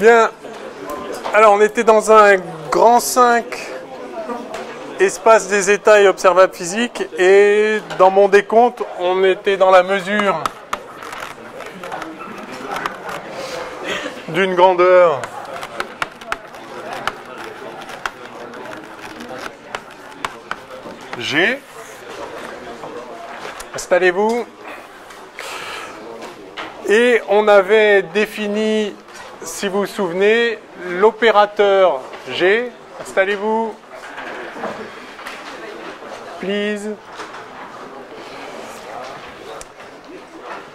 Bien, alors on était dans un grand 5, espace des états et observables physiques, et dans mon décompte, on était dans la mesure d'une grandeur G. Installez-vous. Et on avait défini, si vous vous souvenez, l'opérateur G. Installez-vous. Please.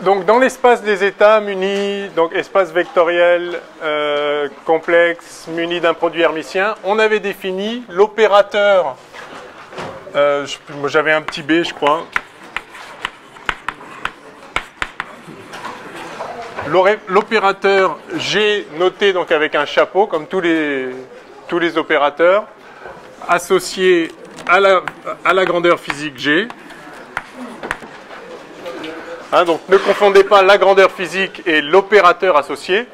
Donc dans l'espace des états munis, donc espace vectoriel complexe muni d'un produit hermitien, on avait défini l'opérateur, j'avais un petit b je crois, l'opérateur G noté donc avec un chapeau comme tous les opérateurs associés à la grandeur physique G. Hein, donc ne confondez pas la grandeur physique et l'opérateur associé.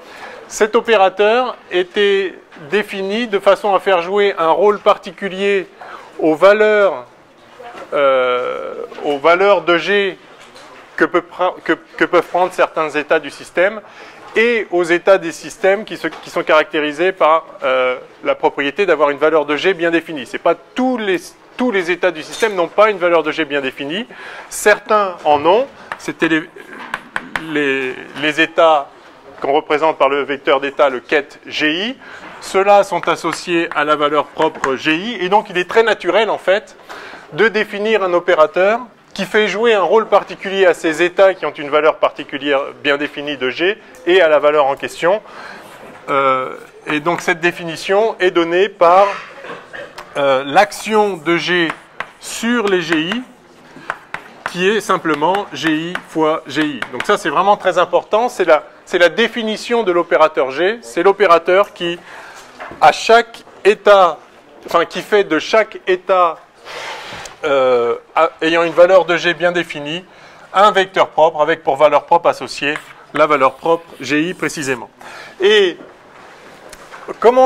Cet opérateur était défini de façon à faire jouer un rôle particulier aux valeurs de G que peuvent prendre certains états du système et aux états des systèmes qui sont caractérisés par la propriété d'avoir une valeur de G bien définie. C'est pas tous les états du système n'ont pas une valeur de G bien définie. Certains en ont. C'était les états qu'on représente par le vecteur d'état, le ket GI. Ceux-là sont associés à la valeur propre GI. Et donc, il est très naturel, en fait, de définir un opérateur qui fait jouer un rôle particulier à ces états qui ont une valeur particulière bien définie de G et à la valeur en question. Et donc, cette définition est donnée par l'action de G sur les GI, qui est simplement GI fois GI. Donc ça, c'est vraiment très important. C'est la définition de l'opérateur G. C'est l'opérateur qui, à chaque état, enfin, qui fait de chaque état ayant une valeur de G bien définie, un vecteur propre, avec pour valeur propre associée la valeur propre GI précisément. Et comme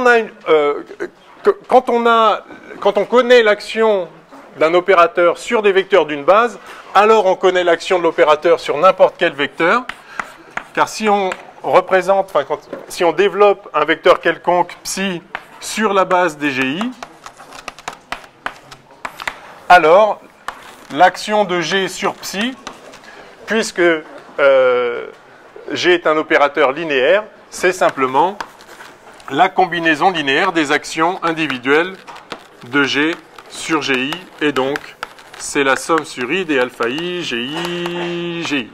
quand on connaît l'action d'un opérateur sur des vecteurs d'une base, alors on connaît l'action de l'opérateur sur n'importe quel vecteur, car si on représente, si on développe un vecteur quelconque psi sur la base des GI, alors l'action de G sur psi, puisque G est un opérateur linéaire, c'est simplement la combinaison linéaire des actions individuelles de G sur GI, et donc c'est la somme sur I des alpha I, GI, GI.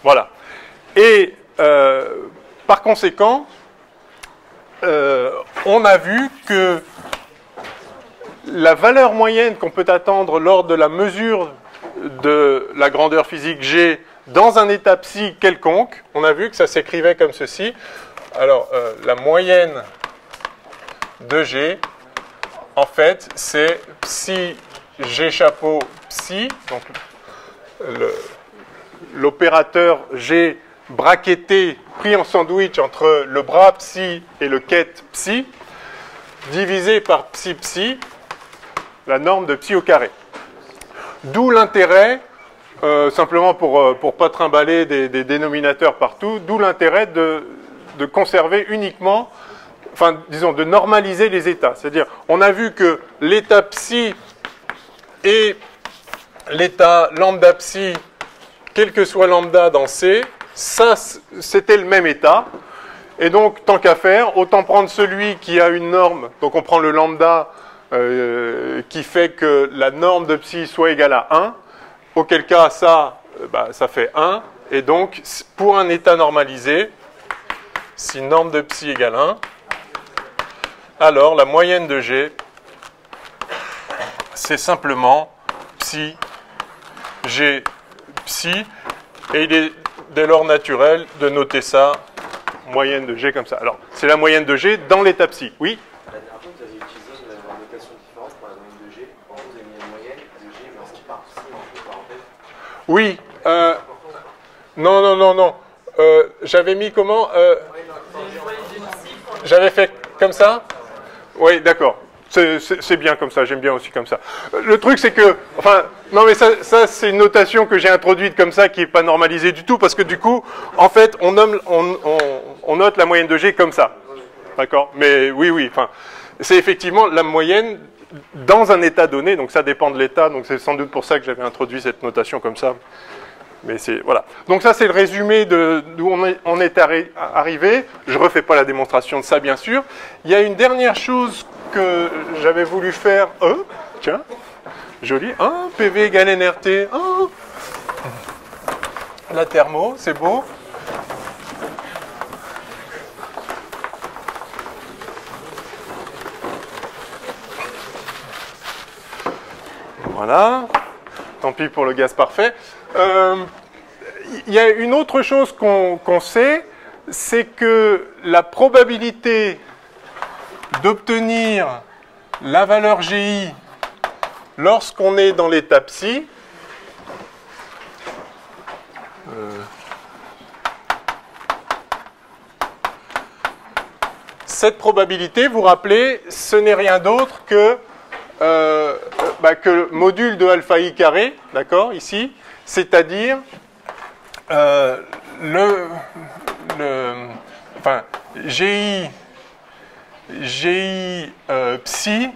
Voilà. Et par conséquent, on a vu que la valeur moyenne qu'on peut attendre lors de la mesure de la grandeur physique G dans un état psi quelconque, on a vu que ça s'écrivait comme ceci. Alors, la moyenne de G, en fait, c'est psi G chapeau psi, donc l'opérateur G braquetté pris en sandwich entre le bras psi et le ket psi, divisé par psi psi, la norme de psi au carré. D'où l'intérêt, simplement pour pas trimballer des dénominateurs partout, d'où l'intérêt de conserver uniquement, enfin, disons, de normaliser les états. C'est-à-dire, on a vu que l'état psi et l'état lambda psi, quel que soit lambda dans C, ça, c'était le même état. Et donc, tant qu'à faire, autant prendre celui qui a une norme, donc on prend le lambda qui fait que la norme de psi soit égale à 1, auquel cas, ça fait 1. Et donc, pour un état normalisé, si norme de psi égale 1, alors la moyenne de G, c'est simplement psi, G, psi, et il est dès lors naturel de noter ça, moyenne de G comme ça. Alors, c'est la moyenne de G dans l'état psi, oui? La dernière fois, vous avez utilisé une notation différente pour la moyenne de G. En gros, vous avez mis la moyenne de G, mais en par psi, entre parenthèses. Oui, non. J'avais mis comment Ouais, J'avais fait comme ça? Oui, d'accord. C'est bien comme ça, j'aime bien aussi comme ça. Le truc, c'est que... Enfin, non, mais ça c'est une notation que j'ai introduite comme ça, qui n'est pas normalisée du tout, parce que du coup, en fait, on note la moyenne de G comme ça. D'accord? Mais oui, enfin, c'est effectivement la moyenne dans un état donné, donc ça dépend de l'état, donc c'est sans doute pour ça que j'avais introduit cette notation comme ça. Mais c'est... Voilà. Donc ça, c'est le résumé d'où on est arrivé. Je ne refais pas la démonstration de ça, bien sûr. Il y a une dernière chose que j'avais voulu faire. Tiens, joli. PV égale NRT. La thermo, c'est beau. Voilà. Tant pis pour le gaz parfait. Il y a une autre chose qu'on sait, c'est que la probabilité d'obtenir la valeur GI lorsqu'on est dans l'état psi, cette probabilité, vous vous rappelez, ce n'est rien d'autre que le module de alpha i carré, d'accord, ici, c'est-à-dire GI psi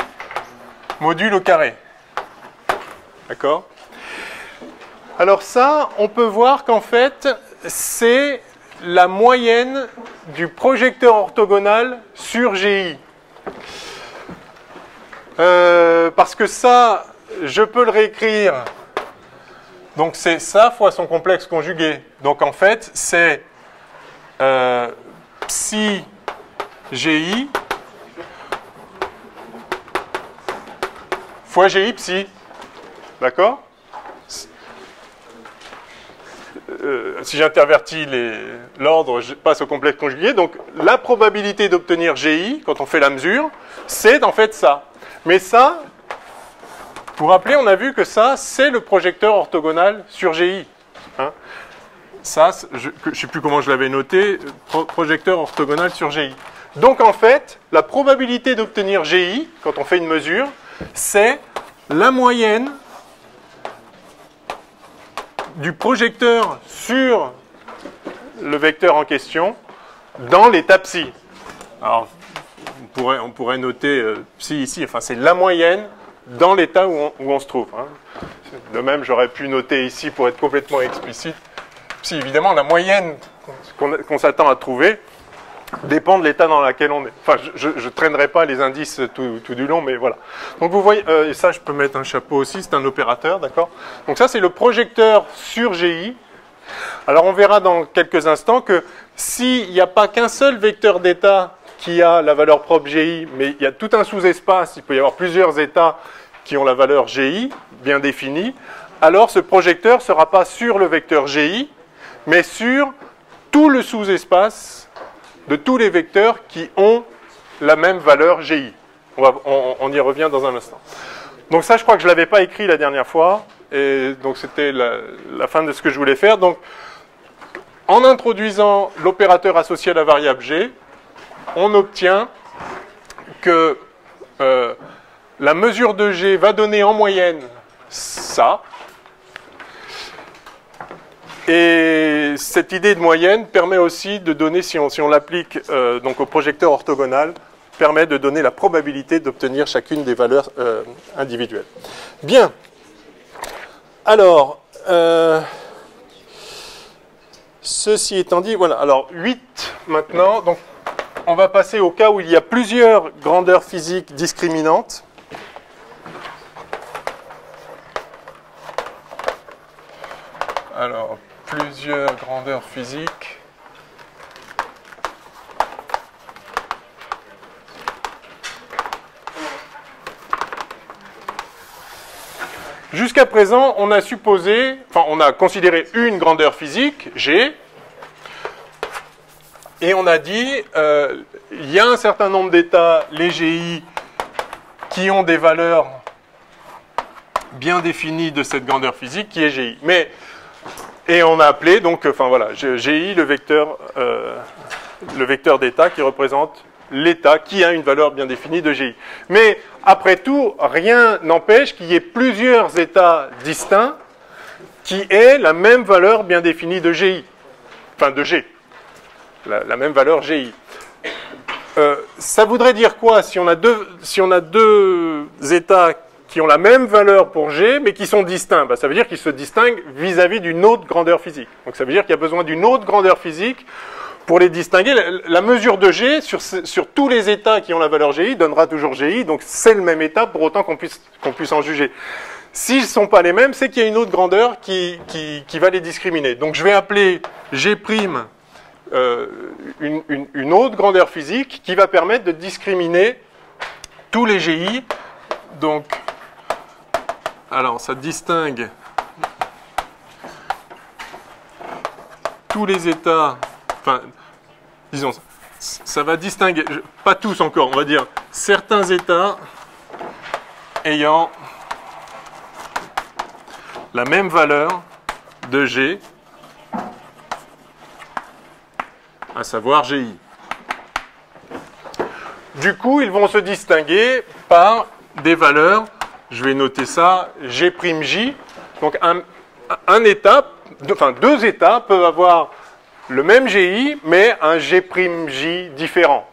module au carré. D'accord? Alors ça, on peut voir qu'en fait, c'est la moyenne du projecteur orthogonal sur GI. Parce que ça, je peux le réécrire. Donc c'est ça fois son complexe conjugué. Donc en fait, c'est psi GI fois GI psi. D'accord? Si j'intervertis l'ordre, je passe au complexe conjugué. Donc la probabilité d'obtenir GI, quand on fait la mesure, c'est en fait ça. Mais ça, pour vous rappeler, on a vu que ça, c'est le projecteur orthogonal sur GI. Hein? Ça, je ne sais plus comment je l'avais noté, projecteur orthogonal sur GI. Donc en fait, la probabilité d'obtenir GI, quand on fait une mesure, c'est la moyenne du projecteur sur le vecteur en question dans l'état psi. Alors, on pourrait noter psi ici, enfin c'est la moyenne dans l'état où on se trouve. Hein. De même, j'aurais pu noter ici, pour être complètement explicite, psi, évidemment, la moyenne qu'on s'attend à trouver dépend de l'état dans lequel on est. Enfin, je ne traînerai pas les indices tout du long, mais voilà. Donc vous voyez, et ça je peux mettre un chapeau aussi, c'est un opérateur, d'accord? Donc ça c'est le projecteur sur GI. Alors on verra dans quelques instants que s'il n'y a pas qu'un seul vecteur d'état qui a la valeur propre GI, mais il y a tout un sous-espace, il peut y avoir plusieurs états qui ont la valeur GI bien définie, alors ce projecteur ne sera pas sur le vecteur GI, mais sur tout le sous-espace de tous les vecteurs qui ont la même valeur GI. On y revient dans un instant. Donc ça, je crois que je ne l'avais pas écrit la dernière fois, et donc c'était la fin de ce que je voulais faire. Donc, en introduisant l'opérateur associé à la variable G, on obtient que la mesure de G va donner en moyenne ça. Et cette idée de moyenne permet aussi de donner, si on l'applique donc au projecteur orthogonal, permet de donner la probabilité d'obtenir chacune des valeurs individuelles. Bien. Alors, ceci étant dit, voilà. Alors, 8 maintenant. Donc, on va passer au cas où il y a plusieurs grandeurs physiques discriminantes. Alors, plusieurs grandeurs physiques. Jusqu'à présent, on a supposé, enfin, on a considéré une grandeur physique, G, et on a dit, il y a un certain nombre d'états, les GI, qui ont des valeurs bien définies de cette grandeur physique, qui est GI. Et on a appelé, donc, enfin voilà, GI, le vecteur le vecteur d'état qui représente l'état qui a une valeur bien définie de GI. Mais après tout, rien n'empêche qu'il y ait plusieurs états distincts qui aient la même valeur bien définie de GI, enfin de G, la même valeur GI. Ça voudrait dire quoi si on a deux états qui ont la même valeur pour G, mais qui sont distincts? Ça veut dire qu'ils se distinguent vis-à-vis d'une autre grandeur physique. Donc ça veut dire qu'il y a besoin d'une autre grandeur physique pour les distinguer. La mesure de G sur tous les états qui ont la valeur GI donnera toujours GI, donc c'est le même état pour autant qu'on puisse en juger. S'ils ne sont pas les mêmes, c'est qu'il y a une autre grandeur qui va les discriminer. Donc je vais appeler G' une autre grandeur physique qui va permettre de discriminer tous les GI. Donc, alors ça distingue tous les états, enfin, disons, ça va distinguer, pas tous encore, on va dire, certains états ayant la même valeur de G, à savoir GI. Du coup, ils vont se distinguer par des valeurs, je vais noter ça, G'(J). Donc un état, enfin deux états peuvent avoir le même GI, mais un G'(J) différent,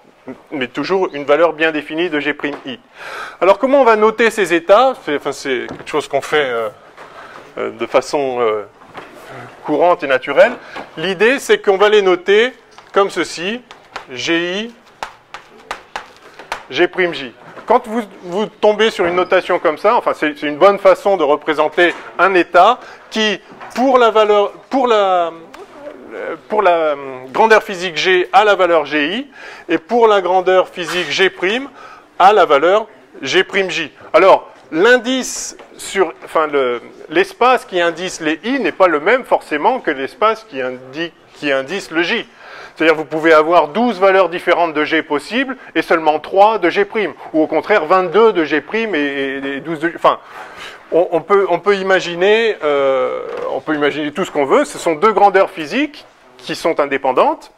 mais toujours une valeur bien définie de G'(I). Alors comment on va noter ces états? C'est quelque chose qu'on fait de façon courante et naturelle. L'idée, c'est qu'on va les noter comme ceci, GI, G'(J). Quand vous tombez sur une notation comme ça, enfin c'est une bonne façon de représenter un état qui, pour la grandeur physique G, a la valeur GI, et pour la grandeur physique G' a la valeur G'(J). Alors, l'indice sur, enfin l'espace qui indice les I n'est pas le même forcément que l'espace qui indice le J. C'est-à-dire que vous pouvez avoir 12 valeurs différentes de G possibles et seulement 3 de G', ou au contraire 22 de G' et 12 de G. Enfin, on peut imaginer tout ce qu'on veut. Ce sont deux grandeurs physiques qui sont indépendantes,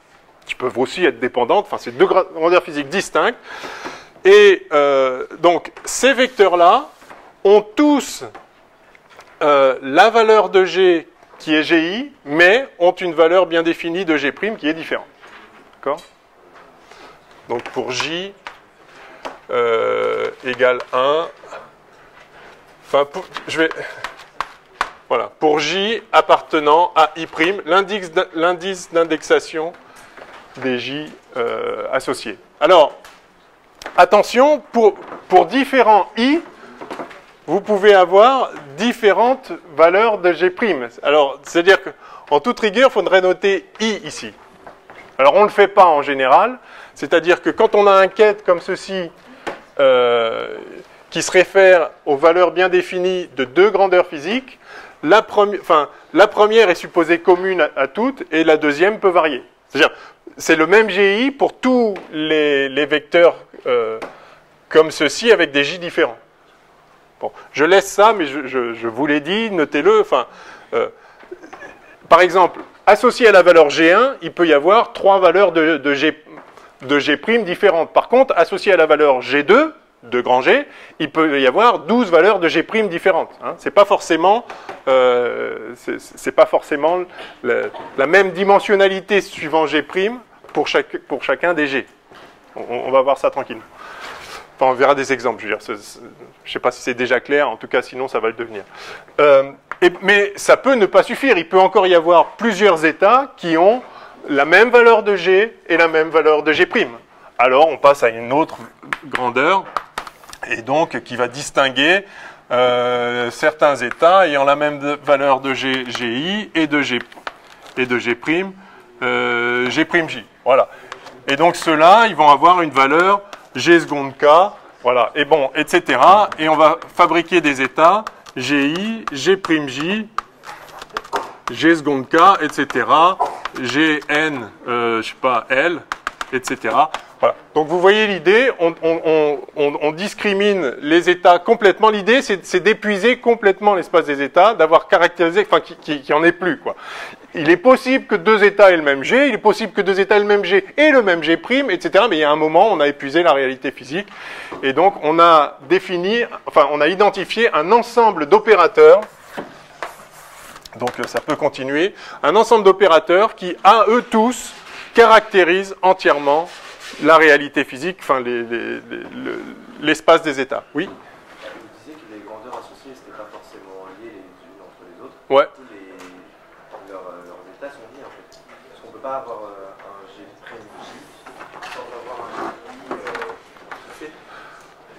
qui peuvent aussi être dépendantes. Enfin, c'est deux grandeurs physiques distinctes. Et donc, ces vecteurs-là ont tous la valeur de G qui est GI, mais ont une valeur bien définie de G' qui est différente. D'accord? Donc pour J égale 1, enfin voilà, pour J appartenant à I', l'indice d'indexation des J associés. Alors, attention, pour différents I, vous pouvez avoir différentes valeurs de G'. Alors, c'est-à-dire qu'en toute rigueur, il faudrait noter I ici. Alors, on ne le fait pas en général. C'est-à-dire que quand on a un ket comme ceci, qui se réfère aux valeurs bien définies de deux grandeurs physiques, la première est supposée commune à toutes et la deuxième peut varier. C'est-à-dire, c'est le même GI pour tous les vecteurs comme ceci avec des J différents. Bon, je laisse ça, mais je vous l'ai dit, notez-le. Enfin, par exemple, associé à la valeur G1, il peut y avoir 3 valeurs de G' différentes. Par contre, associé à la valeur G2, de grand G, il peut y avoir 12 valeurs de G' différentes. Hein. C'est pas forcément, la même dimensionnalité suivant G' pour chacun des G. On va voir ça tranquillement. Enfin, on verra des exemples, je veux dire. Je ne sais pas si c'est déjà clair, en tout cas, sinon ça va le devenir. Mais ça peut ne pas suffire. Il peut encore y avoir plusieurs états qui ont la même valeur de G et la même valeur de G'. Alors, on passe à une autre grandeur, et donc qui va distinguer certains états ayant la même valeur de G, GI et de G', G'(J). Voilà. Et donc, ceux-là, ils vont avoir une valeur G seconde K, voilà, et bon, etc. Et on va fabriquer des états GI, G'(J), G seconde K, etc. Gn, je sais pas, L, etc. Voilà. Donc vous voyez l'idée, on discrimine les états complètement. L'idée, c'est d'épuiser complètement l'espace des états, d'avoir caractérisé, enfin, qu'il n'y en ait plus, quoi. Il est possible que deux états aient le même G, il est possible que deux états aient le même G et le même G', etc. Mais il y a un moment, on a épuisé la réalité physique. Et donc, on a défini, enfin, on a identifié un ensemble d'opérateurs. Donc, ça peut continuer. Un ensemble d'opérateurs qui, à eux tous, caractérisent entièrement la réalité physique, enfin l'espace des états. Oui. Vous disiez que les grandeurs associées n'étaient pas forcément liées les unes entre les autres. Ouais. Leurs états sont liés en fait. Parce qu'on ne peut pas avoir un G' J sans avoir un J fixé.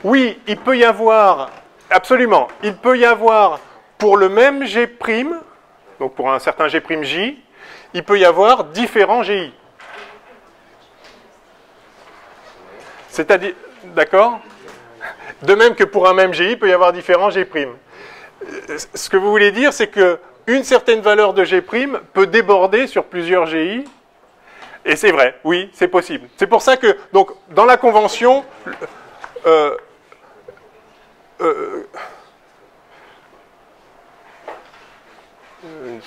Oui, il peut y avoir, absolument, il peut y avoir pour le même G', donc pour un certain G', J, il peut y avoir différents GI. C'est-à-dire, d'accord? De même que pour un même GI, il peut y avoir différents G'. Ce que vous voulez dire, c'est qu'une certaine valeur de G' peut déborder sur plusieurs GI. Et c'est vrai, oui, c'est possible. C'est pour ça que, donc, dans la convention, une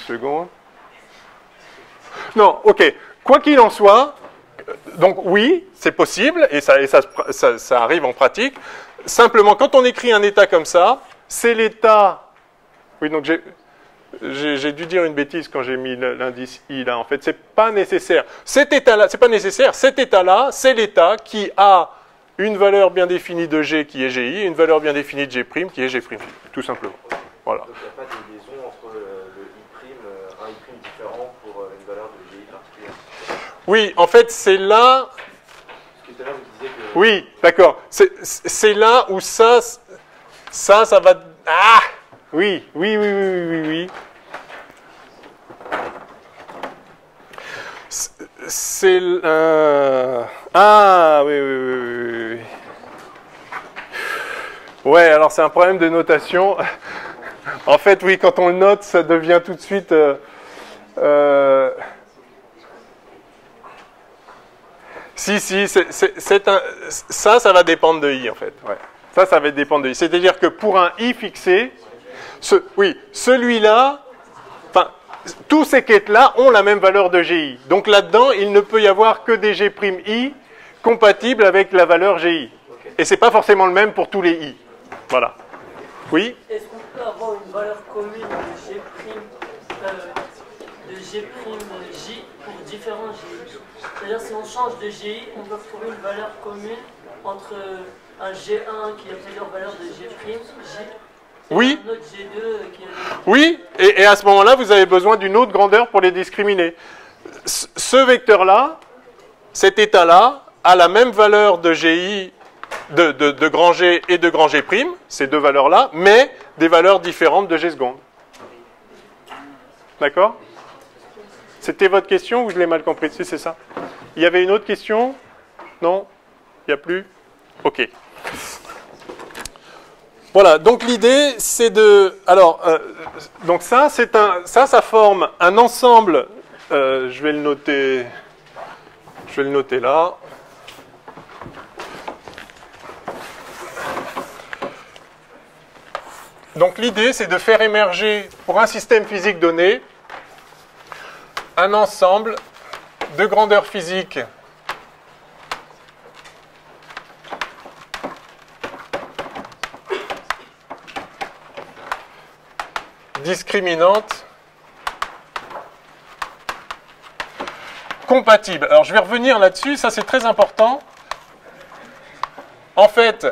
seconde. Non, ok. Quoi qu'il en soit, donc oui, c'est possible, et ça arrive en pratique. Simplement, quand on écrit un état comme ça, c'est l'état... Oui, donc j'ai dû dire une bêtise quand j'ai mis l'indice I là. En fait, c'est pas nécessaire. Cet état-là, c'est pas nécessaire. Cet état-là, c'est l'état qui a une valeur bien définie de G qui est GI, et une valeur bien définie de G' qui est G', tout simplement. Voilà. Donc il n'y a pas de liaison entre le I', un I' différent pour une valeur de GI particulière. Oui, en fait, c'est là... Parce que tout à l'heure, vous disiez que... Oui, d'accord. C'est là où ça va... Ah! Oui. C'est... Ah, oui. Ouais, alors c'est un problème de notation. En fait, oui, quand on le note, ça devient tout de suite... Si, ça va dépendre de I, en fait. Ouais. Ça va dépendre de I. C'est-à-dire que pour un I fixé, celui-là, enfin, tous ces quêtes-là ont la même valeur de GI. Donc là-dedans, il ne peut y avoir que des G'(I) compatibles avec la valeur GI. Et c'est pas forcément le même pour tous les I. Voilà. Oui? Est-ce qu'on peut avoir une valeur commune de G', J pour différents GI? C'est-à-dire si on change de GI, on peut trouver une valeur commune entre un G1 qui a plusieurs valeurs de G', J, oui. et un autre G2 qui a... Oui, et à ce moment-là, vous avez besoin d'une autre grandeur pour les discriminer. Ce vecteur-là, cet état-là, a la même valeur de GI, de grand G et de grand G', ces deux valeurs-là, mais des valeurs différentes de G secondes. D'accord? C'était votre question ou je l'ai mal compris? Si, c'est ça. Il y avait une autre question? Non? Il n'y a plus? Ok. Voilà, donc l'idée, c'est de... Alors, donc ça forme un ensemble... je vais le noter là. Donc l'idée, c'est de faire émerger, pour un système physique donné, un ensemble de grandeurs physiques discriminantes compatibles. Alors je vais revenir là-dessus, ça c'est très important. En fait,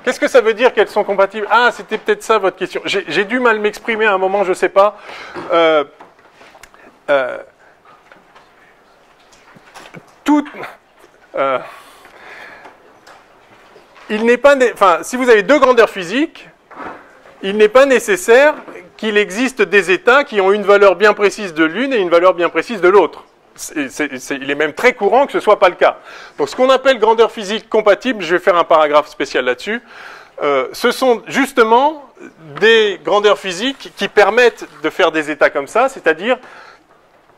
qu'est-ce que ça veut dire qu'elles sont compatibles? Ah, c'était peut-être ça votre question. J'ai dû mal m'exprimer à un moment, je ne sais pas. Il n'est pas, enfin, si vous avez deux grandeurs physiques, il n'est pas nécessaire qu'il existe des états qui ont une valeur bien précise de l'une et une valeur bien précise de l'autre. Il est même très courant que ce ne soit pas le cas. Donc ce qu'on appelle grandeur physique compatible, je vais faire un paragraphe spécial là-dessus, ce sont justement des grandeurs physiques qui permettent de faire des états comme ça, c'est-à-dire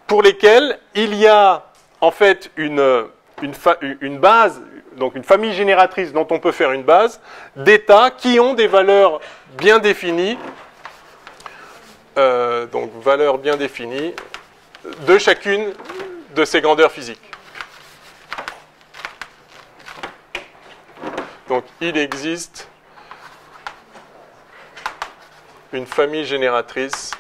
pour lesquels il y a en fait une base, donc une famille génératrice dont on peut faire une base, d'états qui ont des valeurs bien définies, donc valeurs bien définies, de chacune de ces grandeurs physiques. Donc il existe une famille génératrice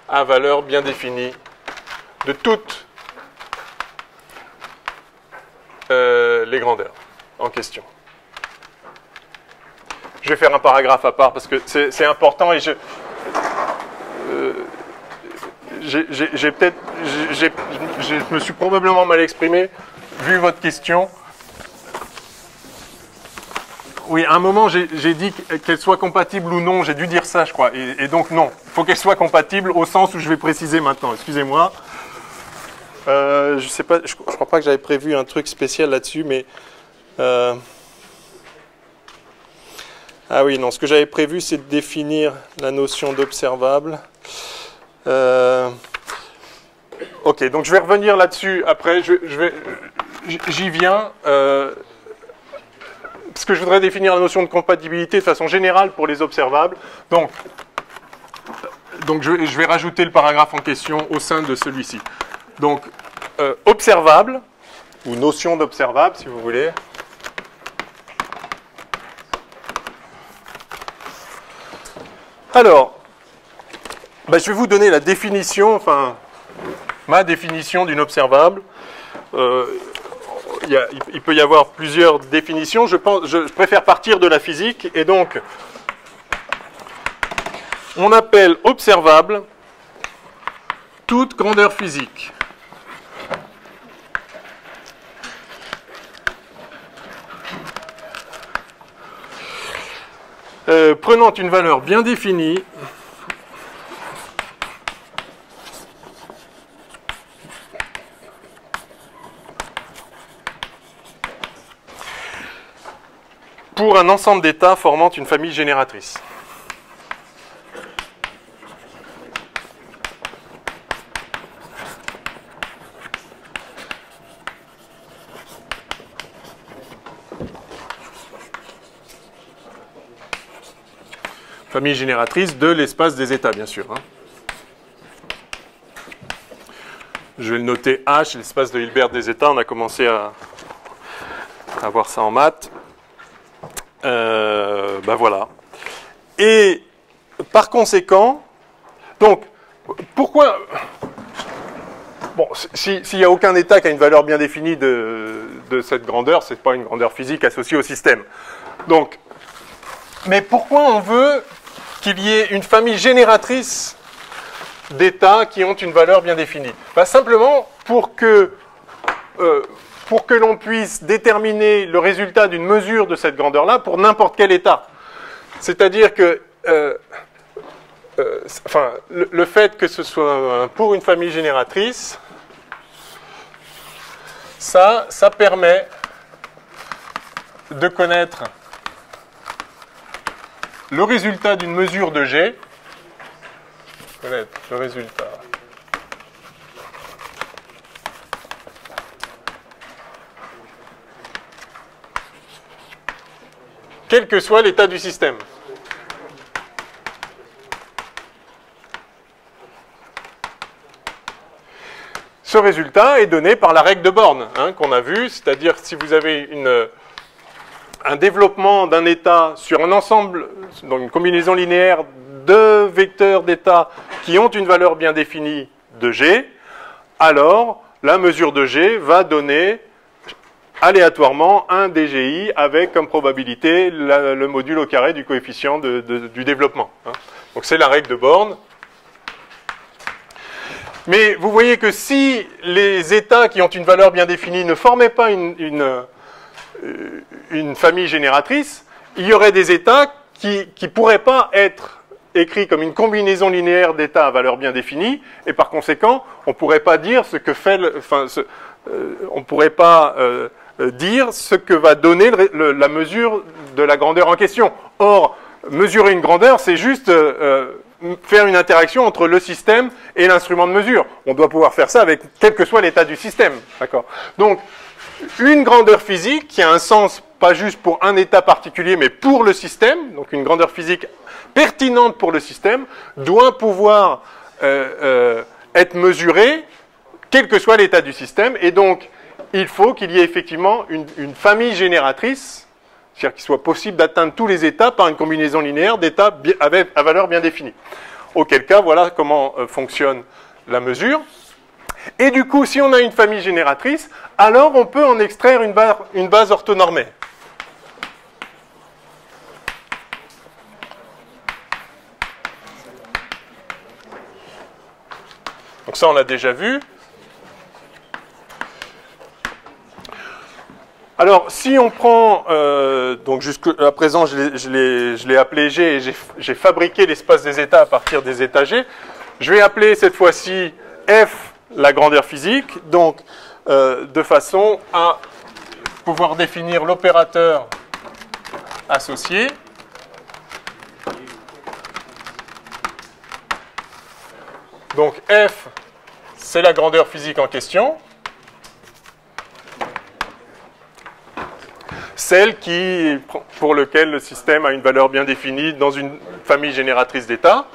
à valeur bien définie de toutes les grandeurs en question. Je vais faire un paragraphe à part parce que c'est important et je me suis probablement mal exprimé vu votre question. Oui, à un moment, j'ai dit qu'elle soit compatible ou non. J'ai dû dire ça, je crois. Et donc, non. Il faut qu'elle soit compatible au sens où je vais préciser maintenant. Excusez-moi. Je sais pas, je crois pas que j'avais prévu un truc spécial là-dessus, mais... Ah oui, non. Ce que j'avais prévu, c'est de définir la notion d'observable. Ok, donc je vais revenir là-dessus après. J'y viens... parce que je voudrais définir la notion de compatibilité de façon générale pour les observables. Donc je vais rajouter le paragraphe en question au sein de celui-ci. Donc, observable, ou notion d'observable, si vous voulez. Alors, je vais vous donner la définition, enfin, ma définition d'une observable. Il peut y avoir plusieurs définitions. Je préfère partir de la physique. Et donc, on appelle observable toute grandeur physique prenant une valeur bien définie pour un ensemble d'états formant une famille génératrice. Famille génératrice de l'espace des états, bien sûr. Je vais le noter H, l'espace de Hilbert des états. On a commencé à voir ça en maths. Voilà. Et par conséquent, donc, pourquoi... Bon, s'il n'y a aucun état qui a une valeur bien définie de cette grandeur, ce n'est pas une grandeur physique associée au système. Donc, mais pourquoi on veut qu'il y ait une famille génératrice d'états qui ont une valeur bien définie? Simplement pour que l'on puisse déterminer le résultat d'une mesure de cette grandeur-là pour n'importe quel état. C'est-à-dire que le fait que ce soit pour une famille génératrice, ça permet de connaître le résultat d'une mesure de G, connaître le résultat quel que soit l'état du système. Ce résultat est donné par la règle de Born qu'on a vue, c'est-à-dire si vous avez un développement d'un état sur un ensemble, donc une combinaison linéaire de vecteurs d'états qui ont une valeur bien définie de G, alors la mesure de G va donner aléatoirement un DGI avec comme probabilité le module au carré du coefficient du développement. Donc c'est la règle de Born. Mais vous voyez que si les états qui ont une valeur bien définie ne formaient pas une famille génératrice, il y aurait des états qui ne pourraient pas être écrits comme une combinaison linéaire d'états à valeur bien définie, et par conséquent, on ne pourrait pas dire ce que fait, on pourrait pas dire ce que va donner la mesure de la grandeur en question. Or, mesurer une grandeur, c'est juste faire une interaction entre le système et l'instrument de mesure. On doit pouvoir faire ça avec quel que soit l'état du système. D'accord ? Donc, une grandeur physique qui a un sens pas juste pour un état particulier, mais pour le système, donc une grandeur physique pertinente pour le système, doit pouvoir être mesurée quel que soit l'état du système. Et donc, il faut qu'il y ait effectivement une famille génératrice, c'est-à-dire qu'il soit possible d'atteindre tous les états par une combinaison linéaire d'états à valeur bien définie. Auquel cas, voilà comment fonctionne la mesure. Et du coup, si on a une famille génératrice, alors on peut en extraire une base orthonormée. Donc ça, on l'a déjà vu. Alors, si on prend, donc jusqu'à présent, je l'ai appelé G et j'ai fabriqué l'espace des états à partir des états G. Je vais appeler cette fois-ci F la grandeur physique, donc de façon à pouvoir définir l'opérateur associé. Donc F, c'est la grandeur physique en question. Celle pour laquelle le système a une valeur bien définie dans une famille génératrice d'états.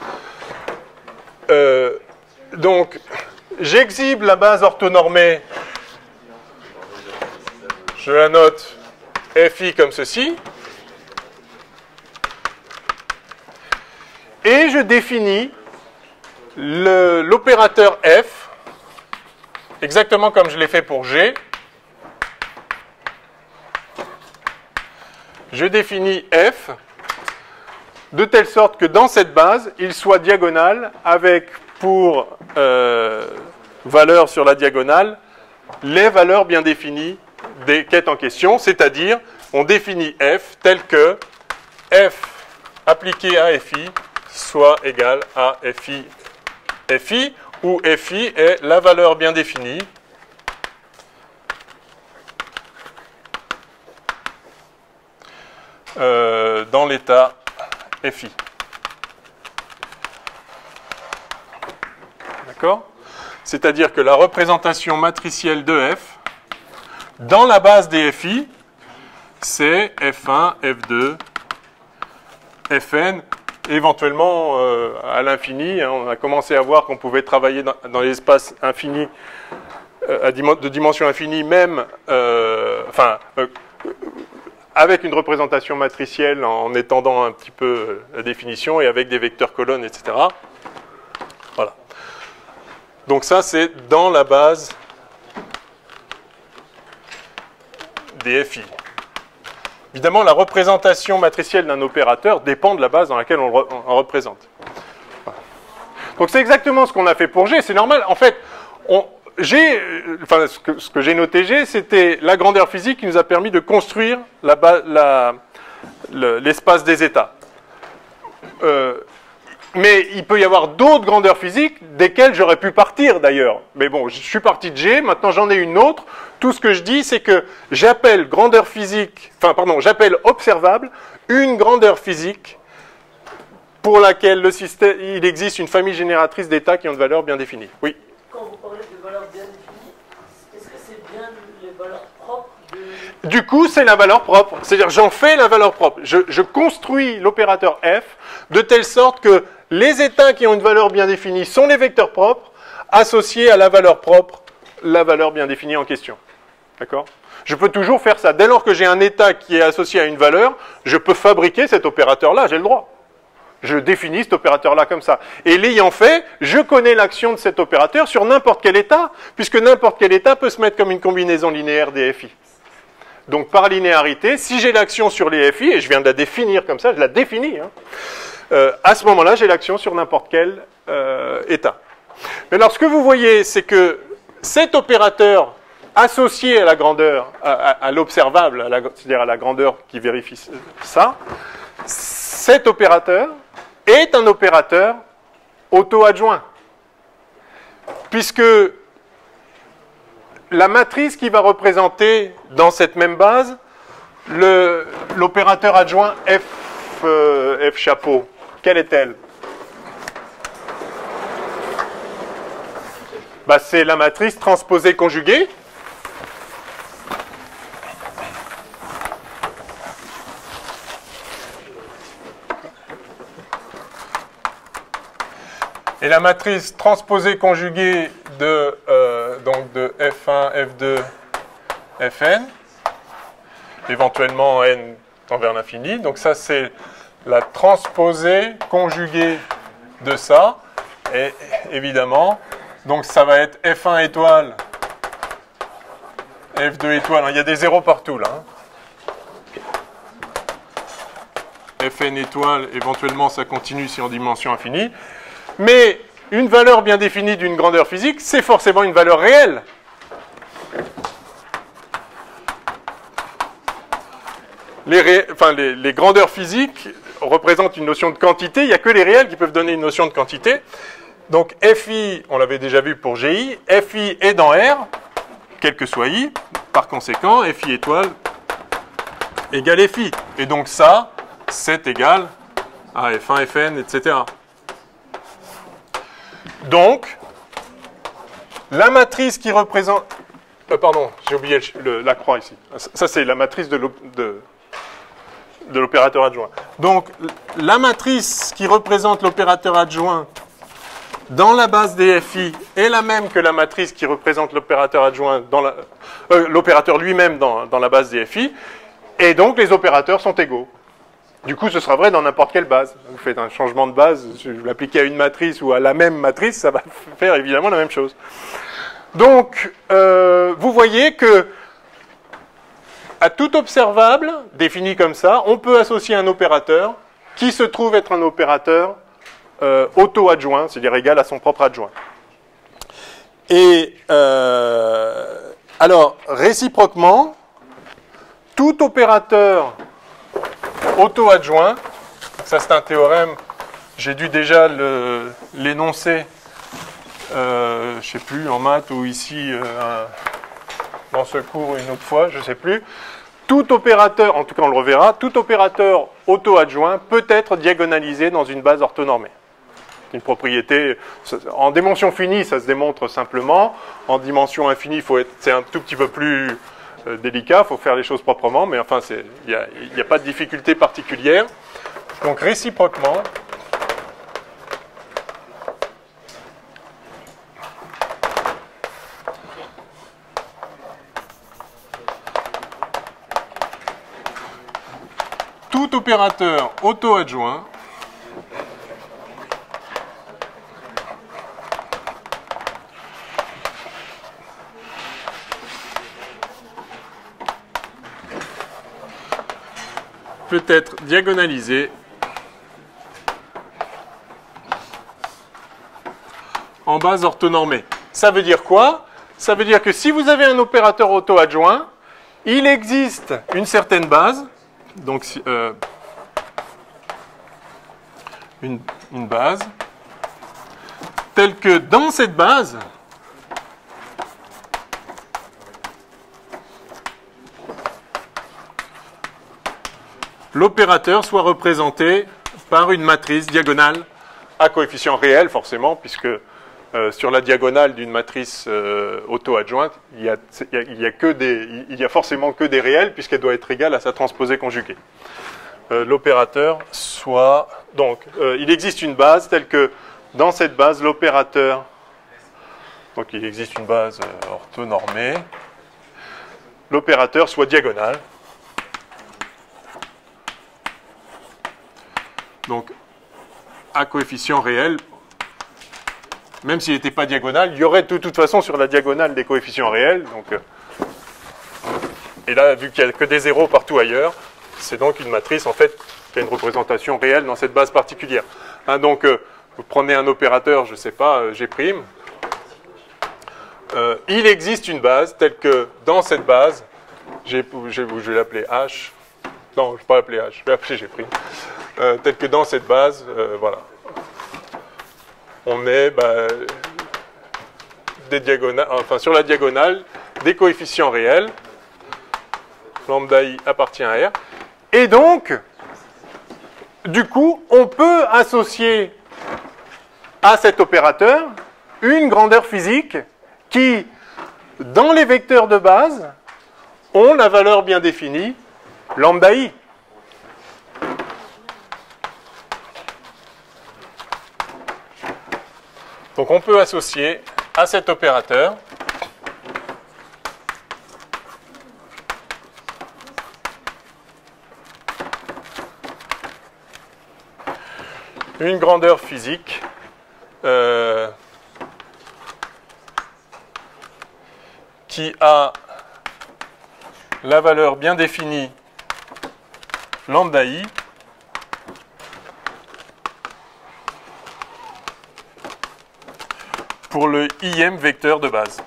Donc, j'exhibe la base orthonormée, je la note FI comme ceci, et je définis l'opérateur F, exactement comme je l'ai fait pour G. Je définis F de telle sorte que dans cette base, il soit diagonal avec pour valeur sur la diagonale les valeurs bien définies des quêtes en question, c'est-à-dire on définit F tel que F appliqué à FI soit égal à FI, où FI est la valeur bien définie dans l'état FI. D'accord ? C'est-à-dire que la représentation matricielle de F dans la base des FI, c'est F1, F2, Fn, éventuellement à l'infini. Hein, on a commencé à voir qu'on pouvait travailler dans l'espace infini, de dimension infinie, même, avec une représentation matricielle en étendant un petit peu la définition et avec des vecteurs colonnes, etc. Voilà. Donc ça, c'est dans la base des FI. Évidemment, la représentation matricielle d'un opérateur dépend de la base dans laquelle on le représente. Voilà. Donc c'est exactement ce qu'on a fait pour G, c'est normal. En fait, ce que j'ai noté G, c'était la grandeur physique qui nous a permis de construire l'espace des états. Mais il peut y avoir d'autres grandeurs physiques desquelles j'aurais pu partir d'ailleurs. Mais bon, je suis parti de G, maintenant j'en ai une autre. Tout ce que je dis, c'est que j'appelle j'appelle observable une grandeur physique pour laquelle il existe une famille génératrice d'états qui ont une valeur bien définie. Oui. Quand vous parlez de valeurs bien définies, est-ce que c'est bien les valeurs propres de... Du coup, c'est la valeur propre. C'est-à-dire, j'en fais la valeur propre. Je construis l'opérateur F de telle sorte que les états qui ont une valeur bien définie sont les vecteurs propres associés à la valeur propre, la valeur bien définie en question. D'accord ? Je peux toujours faire ça. Dès lors que j'ai un état qui est associé à une valeur, je peux fabriquer cet opérateur-là, j'ai le droit. Je définis cet opérateur-là comme ça. Et l'ayant fait, je connais l'action de cet opérateur sur n'importe quel état, puisque n'importe quel état peut se mettre comme une combinaison linéaire des FI. Donc par linéarité, si j'ai l'action sur les FI, et je viens de la définir comme ça, je la définis, à ce moment-là, j'ai l'action sur n'importe quel état. Mais alors ce que vous voyez, c'est que cet opérateur associé à la grandeur, à l'observable, c'est-à-dire à la grandeur qui vérifie ça, cet opérateur est un opérateur auto-adjoint. Puisque la matrice qui va représenter dans cette même base l'opérateur adjoint F chapeau, quelle est-elle ? bah, c'est la matrice transposée conjuguée. Et la matrice transposée conjuguée donc de F1, F2, Fn, éventuellement n tend vers l'infini. Donc ça, c'est la transposée conjuguée de ça. Et évidemment, donc ça va être F1 étoile, F2 étoile. Il y a des zéros partout là. Fn étoile, éventuellement ça continue si en dimension infinie. Mais une valeur bien définie d'une grandeur physique, c'est forcément une valeur réelle. Les grandeurs physiques représentent une notion de quantité. Il n'y a que les réels qui peuvent donner une notion de quantité. Donc Fi, on l'avait déjà vu pour Gi, Fi est dans R, quel que soit I. Par conséquent, Fi étoile égale Fi. Et donc ça, c'est égal à F1, Fn, etc. Donc, la matrice qui représente... pardon, j'ai oublié la croix ici. Ça, c'est la matrice de l'opérateur adjoint. Donc, la matrice qui représente l'opérateur adjoint dans la base des Fi est la même que la matrice qui représente l'opérateur adjoint dans l'opérateur lui-même dans la base des Fi. Et donc, les opérateurs sont égaux. Du coup, ce sera vrai dans n'importe quelle base. Vous faites un changement de base, vous l'appliquez à une matrice ou à la même matrice, ça va faire évidemment la même chose. Donc, vous voyez que à tout observable, défini comme ça, on peut associer un opérateur qui se trouve être un opérateur auto-adjoint, c'est-à-dire égal à son propre adjoint. Et alors, réciproquement, tout opérateur auto-adjoint, ça c'est un théorème, j'ai dû déjà l'énoncer, je ne sais plus, en maths ou ici, dans ce cours une autre fois, je ne sais plus. Tout opérateur, en tout cas on le reverra, tout opérateur auto-adjoint peut être diagonalisé dans une base orthonormée. Une propriété, en dimension finie, ça se démontre simplement. En dimension infinie, c'est un tout petit peu plus délicat, il faut faire les choses proprement, mais enfin, il n'y a pas de difficulté particulière. Donc, réciproquement, tout opérateur auto-adjoint peut être diagonalisé en base orthonormée. Ça veut dire quoi? Ça veut dire que si vous avez un opérateur auto-adjoint, il existe une certaine base, donc une base, telle que dans cette base, l'opérateur soit représenté par une matrice diagonale à coefficient réel, forcément, puisque sur la diagonale d'une matrice auto-adjointe, il y a forcément que des réels, puisqu'elle doit être égale à sa transposée conjuguée. L'opérateur soit... Donc, il existe une base telle que, dans cette base, l'opérateur... Donc, il existe une base orthonormée. L'opérateur soit diagonal. Donc, à coefficient réel, même s'il n'était pas diagonal, il y aurait de toute façon sur la diagonale des coefficients réels. Donc, et là, vu qu'il n'y a que des zéros partout ailleurs, c'est donc une matrice, en fait, qui a une représentation réelle dans cette base particulière. Hein, donc, vous prenez un opérateur, je ne sais pas, G'. Il existe une base telle que dans cette base, je vais l'appeler H. Non, je ne vais pas l'appeler H, je vais l'appeler G'. Telle que dans cette base, voilà. On met des diagonales, enfin sur la diagonale, des coefficients réels. Lambda I appartient à R. Et donc, du coup, on peut associer à cet opérateur une grandeur physique qui, dans les vecteurs de base, ont la valeur bien définie, lambda i. Donc on peut associer à cet opérateur une grandeur physique qui a la valeur bien définie lambda i pour le ième vecteur de base.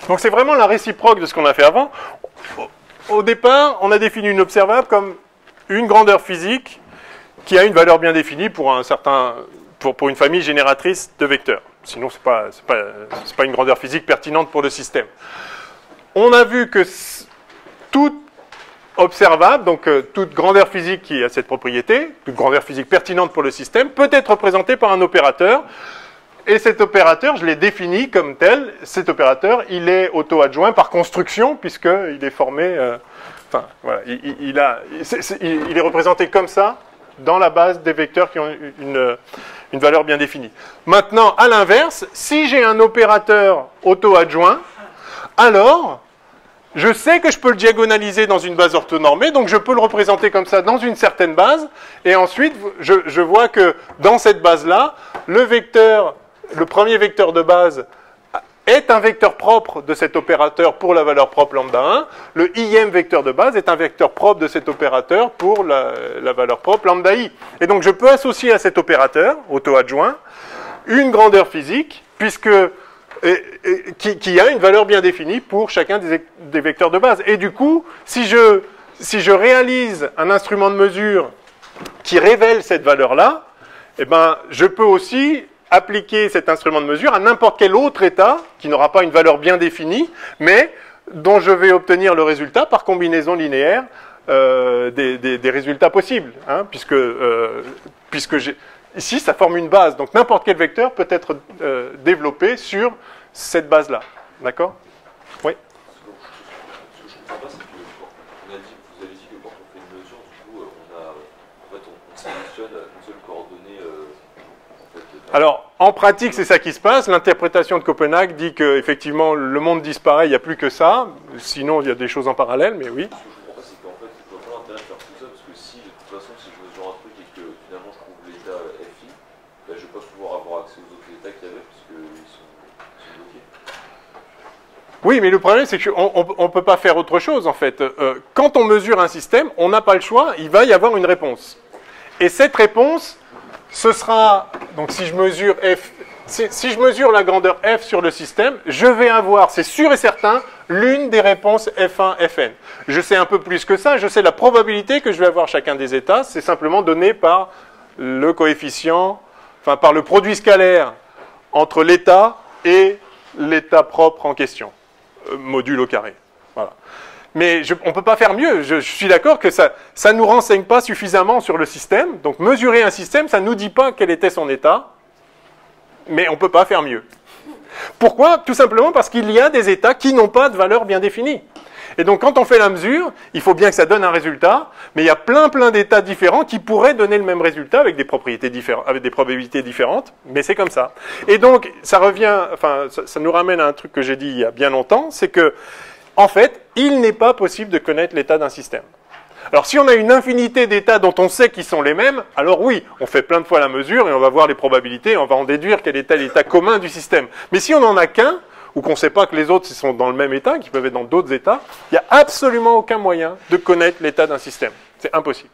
Donc c'est vraiment la réciproque de ce qu'on a fait avant. Au départ, on a défini une observable comme une grandeur physique qui a une valeur bien définie pour une famille génératrice de vecteurs. Sinon, c'est pas une grandeur physique pertinente pour le système. On a vu que toute observable, donc toute grandeur physique qui a cette propriété, toute grandeur physique pertinente pour le système, peut être représentée par un opérateur. Et cet opérateur, je l'ai défini comme tel. Cet opérateur, il est auto-adjoint par construction, puisqu'il est formé... voilà, il est représenté comme ça dans la base des vecteurs qui ont une valeur bien définie. Maintenant, à l'inverse, si j'ai un opérateur auto-adjoint, alors je sais que je peux le diagonaliser dans une base orthonormée, donc je peux le représenter comme ça dans une certaine base, et ensuite je vois que dans cette base-là, le premier vecteur de base est un vecteur propre de cet opérateur pour la valeur propre lambda 1. Le ième vecteur de base est un vecteur propre de cet opérateur pour la valeur propre lambda i. Et donc je peux associer à cet opérateur, auto-adjoint, une grandeur physique, qui a une valeur bien définie pour chacun des vecteurs de base. Et du coup, si je réalise un instrument de mesure qui révèle cette valeur-là, eh ben, je peux aussi appliquer cet instrument de mesure à n'importe quel autre état qui n'aura pas une valeur bien définie, mais dont je vais obtenir le résultat par combinaison linéaire des résultats possibles, hein, puisque ici ça forme une base, donc n'importe quel vecteur peut être développé sur cette base-là. D'accord? Oui. Ce que je ne comprends pas, c'est que vous avez dit que quand on fait une mesure, du coup, on sélectionne une seule coordonnée. Alors, en pratique, c'est ça qui se passe. L'interprétation de Copenhague dit qu'effectivement, le monde disparaît, il n'y a plus que ça. Sinon, il y a des choses en parallèle, mais oui. Ce que je ne comprends pas, c'est qu'en fait, il ne doit pas l'intérêt de faire tout ça, parce que si, de toute façon, si je mesure un truc et que finalement je trouve l'état FI, ben, je ne vais pas pouvoir avoir accès aux autres états qu'il y avait, puisqu'ils sont bloqués. Oui, mais le problème, c'est qu'on ne peut pas faire autre chose, en fait. Quand on mesure un système, on n'a pas le choix, il va y avoir une réponse. Et cette réponse, ce sera, donc si je mesure f, si je mesure la grandeur f sur le système, je vais avoir, c'est sûr et certain, l'une des réponses f1, fn. Je sais un peu plus que ça, je sais la probabilité que je vais avoir chacun des états, c'est simplement donné par le coefficient, enfin par le produit scalaire entre l'état et l'état propre en question, module au carré. Voilà. Mais on ne peut pas faire mieux. Je suis d'accord que ça ne nous renseigne pas suffisamment sur le système. Donc mesurer un système, ça ne nous dit pas quel était son état, mais on ne peut pas faire mieux. Pourquoi? Tout simplement parce qu'il y a des états qui n'ont pas de valeur bien définie. Et donc quand on fait la mesure, il faut bien que ça donne un résultat, mais il y a plein d'états différents qui pourraient donner le même résultat avec des propriétés différentes, avec des probabilités différentes, mais c'est comme ça. Et donc ça nous ramène à un truc que j'ai dit il y a bien longtemps, c'est que en fait, il n'est pas possible de connaître l'état d'un système. Alors si on a une infinité d'états dont on sait qu'ils sont les mêmes, alors oui, on fait plein de fois la mesure et on va voir les probabilités, on va en déduire quel est l'état commun du système. Mais si on n'en a qu'un, ou qu'on ne sait pas que les autres sont dans le même état, qu'ils peuvent être dans d'autres états, il n'y a absolument aucun moyen de connaître l'état d'un système. C'est impossible.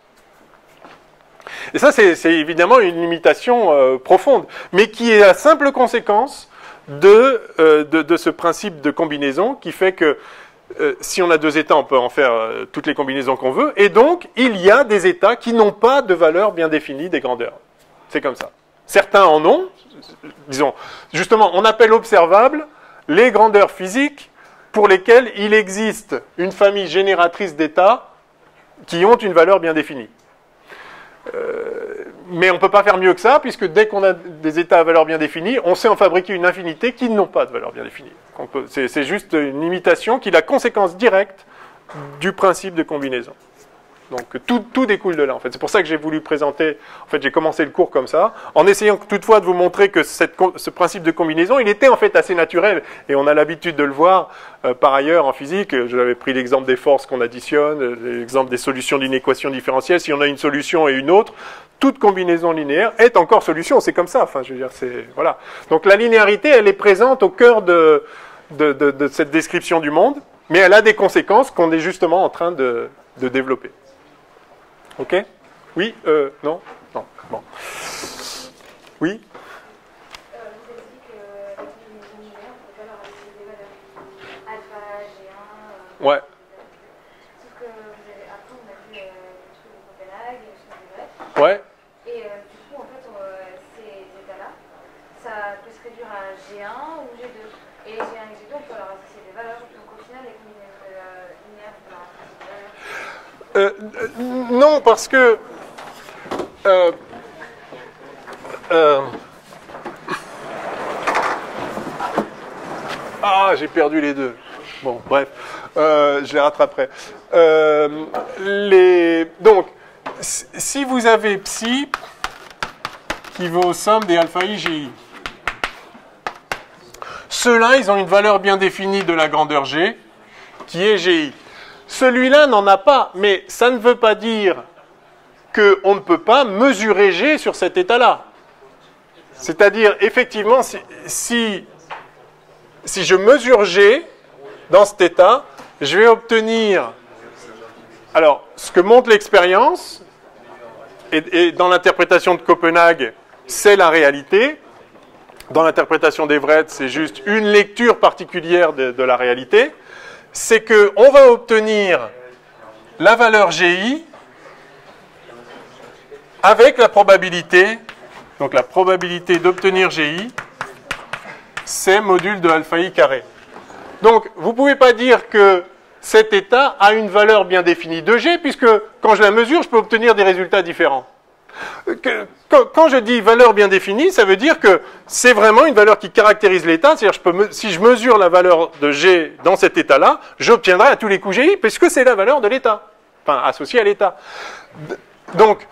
Et ça, c'est évidemment une limitation profonde, mais qui est la simple conséquence de ce principe de combinaison qui fait que si on a deux états, on peut en faire toutes les combinaisons qu'on veut, et donc il y a des états qui n'ont pas de valeur bien définie des grandeurs. C'est comme ça. Certains en ont, disons, justement, on appelle observables les grandeurs physiques pour lesquelles il existe une famille génératrice d'états qui ont une valeur bien définie. Mais on ne peut pas faire mieux que ça, puisque dès qu'on a des états à valeur bien définie, on sait en fabriquer une infinité qui n'ont pas de valeur bien définie. C'est juste une limitation qui est la conséquence directe du principe de combinaison. Donc tout découle de là, en fait. C'est pour ça que j'ai voulu présenter, en fait, j'ai commencé le cours comme ça, en essayant toutefois de vous montrer que ce principe de combinaison, il était en fait assez naturel, et on a l'habitude de le voir par ailleurs en physique. J'avais pris l'exemple des forces qu'on additionne, l'exemple des solutions d'une équation différentielle. Si on a une solution et une autre, toute combinaison linéaire est encore solution, c'est comme ça, enfin, je veux dire, c'est, voilà. Donc la linéarité, elle est présente au cœur de cette description du monde, mais elle a des conséquences qu'on est justement en train de développer. Ok? Oui? Non? Non. Bon. Oui? Vous avez dit que les combinaisons linéaires, on ne peut pas leur associer des valeurs alpha, G1. Ouais. Sauf que après, on a vu le truc de Copenhague, ce que c'est vrai. Ouais. Et du coup, en fait, ces états-là, ça peut se réduire à G1 ou G2. Et les G1 et G2, on peut leur associer des valeurs. Donc au final, les combinaisons linéaires, on peut leur associer des valeurs. Non, parce que j'ai perdu les deux. Bon, bref, je les rattraperai. Donc, si vous avez psi qui vaut somme des alpha i gi, ceux-là, ils ont une valeur bien définie de la grandeur g, qui est gi. Celui-là n'en a pas, mais ça ne veut pas dire qu'on ne peut pas mesurer G sur cet état-là. C'est-à-dire, effectivement, si je mesure G dans cet état, je vais obtenir... Alors, ce que montre l'expérience, et dans l'interprétation de Copenhague, c'est la réalité. Dans l'interprétation d'Everett, c'est juste une lecture particulière de la réalité. C'est qu'on va obtenir la valeur GI avec la probabilité, donc la probabilité d'obtenir GI, c'est module de alpha i carré. Donc, vous ne pouvez pas dire que cet état a une valeur bien définie de G, puisque quand je la mesure, je peux obtenir des résultats différents. Quand je dis valeur bien définie, ça veut dire que c'est vraiment une valeur qui caractérise l'état. C'est-à-dire, si je mesure la valeur de G dans cet état-là, j'obtiendrai à tous les coups GI, puisque c'est la valeur de l'état, enfin associée à l'état. Donc,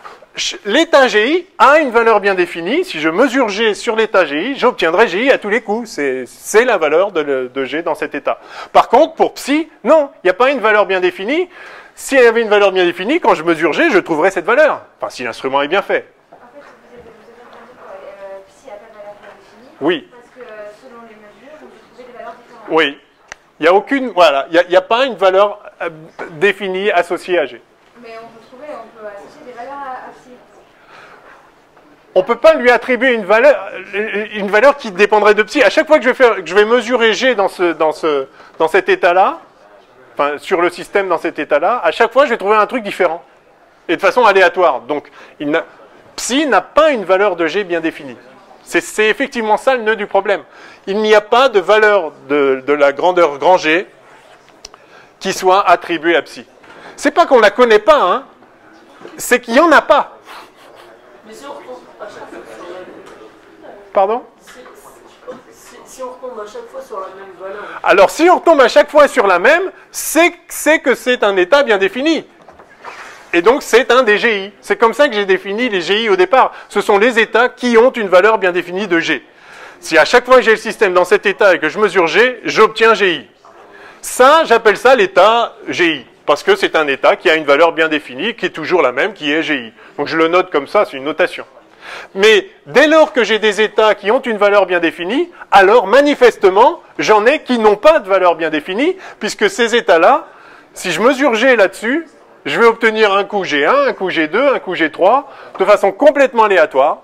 l'état GI a une valeur bien définie. Si je mesure G sur l'état GI, j'obtiendrai GI à tous les coups. C'est la valeur de G dans cet état. Par contre, pour psi, non, il n'y a pas une valeur bien définie. Si elle avait une valeur bien définie, quand je mesure G, je trouverais cette valeur. Enfin, si l'instrument est bien fait. En fait, vous êtes en train de dire que psi n'a pas de valeur bien définie. Oui. Parce que selon les mesures, on peut trouver des valeurs différentes. Oui. Il n'y a aucune... Voilà. Il n'y a pas une valeur définie associée à G. Mais on peut associer des valeurs à psi. On ne peut pas lui attribuer une valeur qui dépendrait de psi. À chaque fois que je vais mesurer G dans cet état-là, enfin, sur le système dans cet état-là, à chaque fois, je vais trouver un truc différent. Et de façon aléatoire. Donc, psi n'a pas une valeur de G bien définie. C'est effectivement ça le nœud du problème. Il n'y a pas de valeur de la grandeur grand G qui soit attribuée à psi. C'est pas qu'on ne la connaît pas, hein. C'est qu'il n'y en a pas. Mais si on retombe à chaque fois sur la même... Pardon ? Si on retombe à chaque fois sur la même valeur... Alors, si on retombe à chaque fois sur la même, c'est que c'est un état bien défini. Et donc, c'est un des GI. C'est comme ça que j'ai défini les GI au départ. Ce sont les états qui ont une valeur bien définie de G. Si à chaque fois que j'ai le système dans cet état et que je mesure G, j'obtiens GI. Ça, j'appelle ça l'état GI. Parce que c'est un état qui a une valeur bien définie, qui est toujours la même, qui est GI. Donc, je le note comme ça, c'est une notation. Mais dès lors que j'ai des états qui ont une valeur bien définie, alors manifestement, j'en ai qui n'ont pas de valeur bien définie, puisque ces états-là, si je mesure G là-dessus, je vais obtenir un coup G1, un coup G2, un coup G3, de façon complètement aléatoire,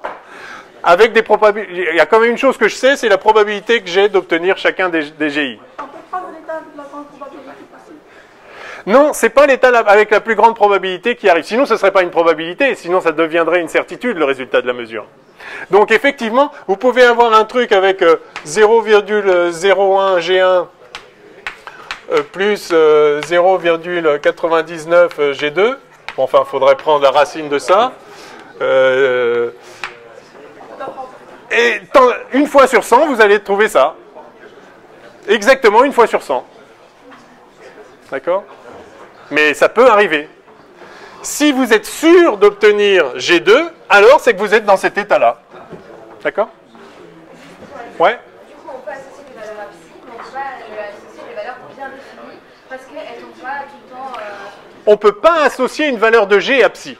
avec des probabilités. Il y a quand même une chose que je sais, c'est la probabilité que j'ai d'obtenir chacun des GI. On peut prendre l'état de la grande probabilité possible. Non, c'est pas l'état avec la plus grande probabilité qui arrive. Sinon, ce ne serait pas une probabilité. Sinon, ça deviendrait une certitude, le résultat de la mesure. Donc, effectivement, vous pouvez avoir un truc avec 0,01 G1 plus 0,99 G2. Bon, enfin, il faudrait prendre la racine de ça. Et une fois sur 100, vous allez trouver ça. Exactement une fois sur 100. D'accord? Mais ça peut arriver. Si vous êtes sûr d'obtenir G2, alors c'est que vous êtes dans cet état-là. D'accord? Ouais? Du coup, on peut associer des valeurs à psi, mais on peut pas associer des valeurs bien définies, parce qu'elles ne sont pas tout le temps... On ne peut pas associer une valeur de G à psi.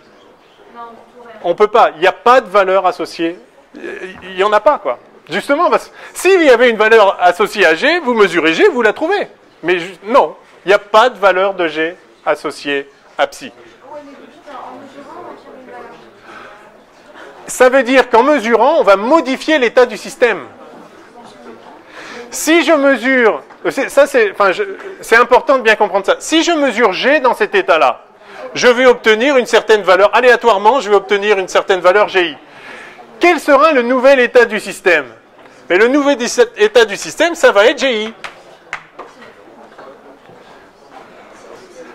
Non, du tout, rien. On ne peut pas. Il n'y a pas de valeur associée. Il n'y en a pas, quoi. Justement, parce que s'il y avait une valeur associée à G, vous mesurez G, vous la trouvez. Mais non, il n'y a pas de valeur de G associée à psi. Oui, mais vous dites en mesurant, on tire une valeur. Ça veut dire qu'en mesurant, on va modifier l'état du système. Si je mesure... c'est important de bien comprendre ça. Si je mesure G dans cet état-là, je vais obtenir une certaine valeur. Aléatoirement, je vais obtenir une certaine valeur GI. Quel sera le nouvel état du système? Mais le nouvel état du système, ça va être GI.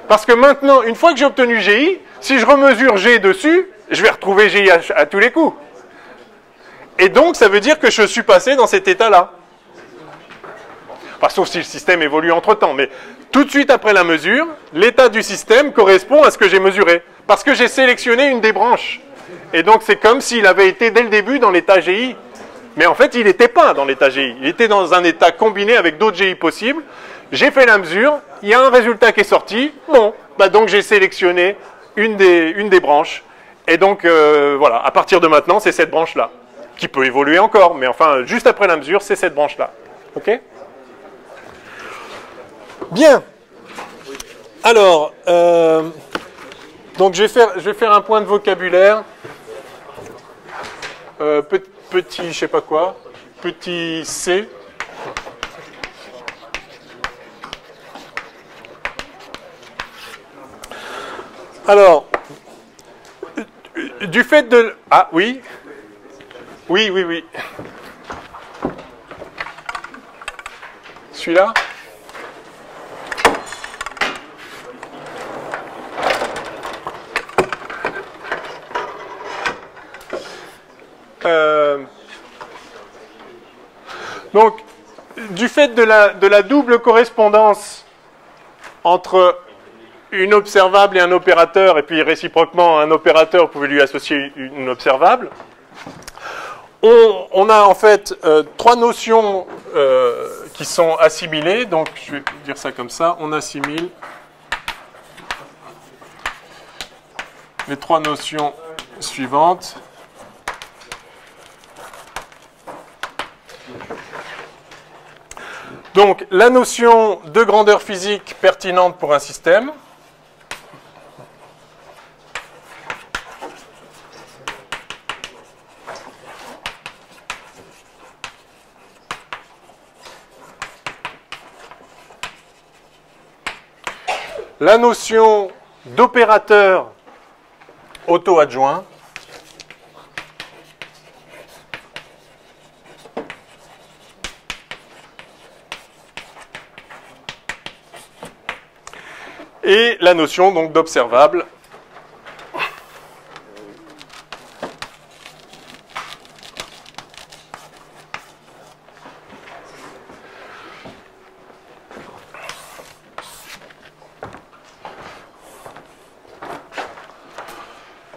Parce que maintenant, une fois que j'ai obtenu GI, si je remesure G dessus, je vais retrouver GI à tous les coups. Et donc, ça veut dire que je suis passé dans cet état-là. Enfin, sauf si le système évolue entre-temps. Mais tout de suite après la mesure, l'état du système correspond à ce que j'ai mesuré. Parce que j'ai sélectionné une des branches. Et donc, c'est comme s'il avait été dès le début dans l'état GI. Mais en fait, il n'était pas dans l'état GI. Il était dans un état combiné avec d'autres GI possibles. J'ai fait la mesure, il y a un résultat qui est sorti. Bon, donc j'ai sélectionné une des branches. Et donc, voilà, à partir de maintenant, c'est cette branche-là. Qui peut évoluer encore, mais enfin, juste après la mesure, c'est cette branche-là. OK? Bien. Alors, donc je vais faire un point de vocabulaire. Petit, je sais pas quoi. Petit C. Alors, du fait de... Ah, oui. Oui. Celui-là? Donc, du fait de la double correspondance entre une observable et un opérateur, et puis réciproquement un opérateur, vous pouvez lui associer une observable, on a en fait trois notions qui sont assimilées. Donc, je vais dire ça comme ça, on assimile les trois notions suivantes. Donc, la notion de grandeur physique pertinente pour un système. La notion d'opérateur auto-adjoint. Et la notion donc d'observable.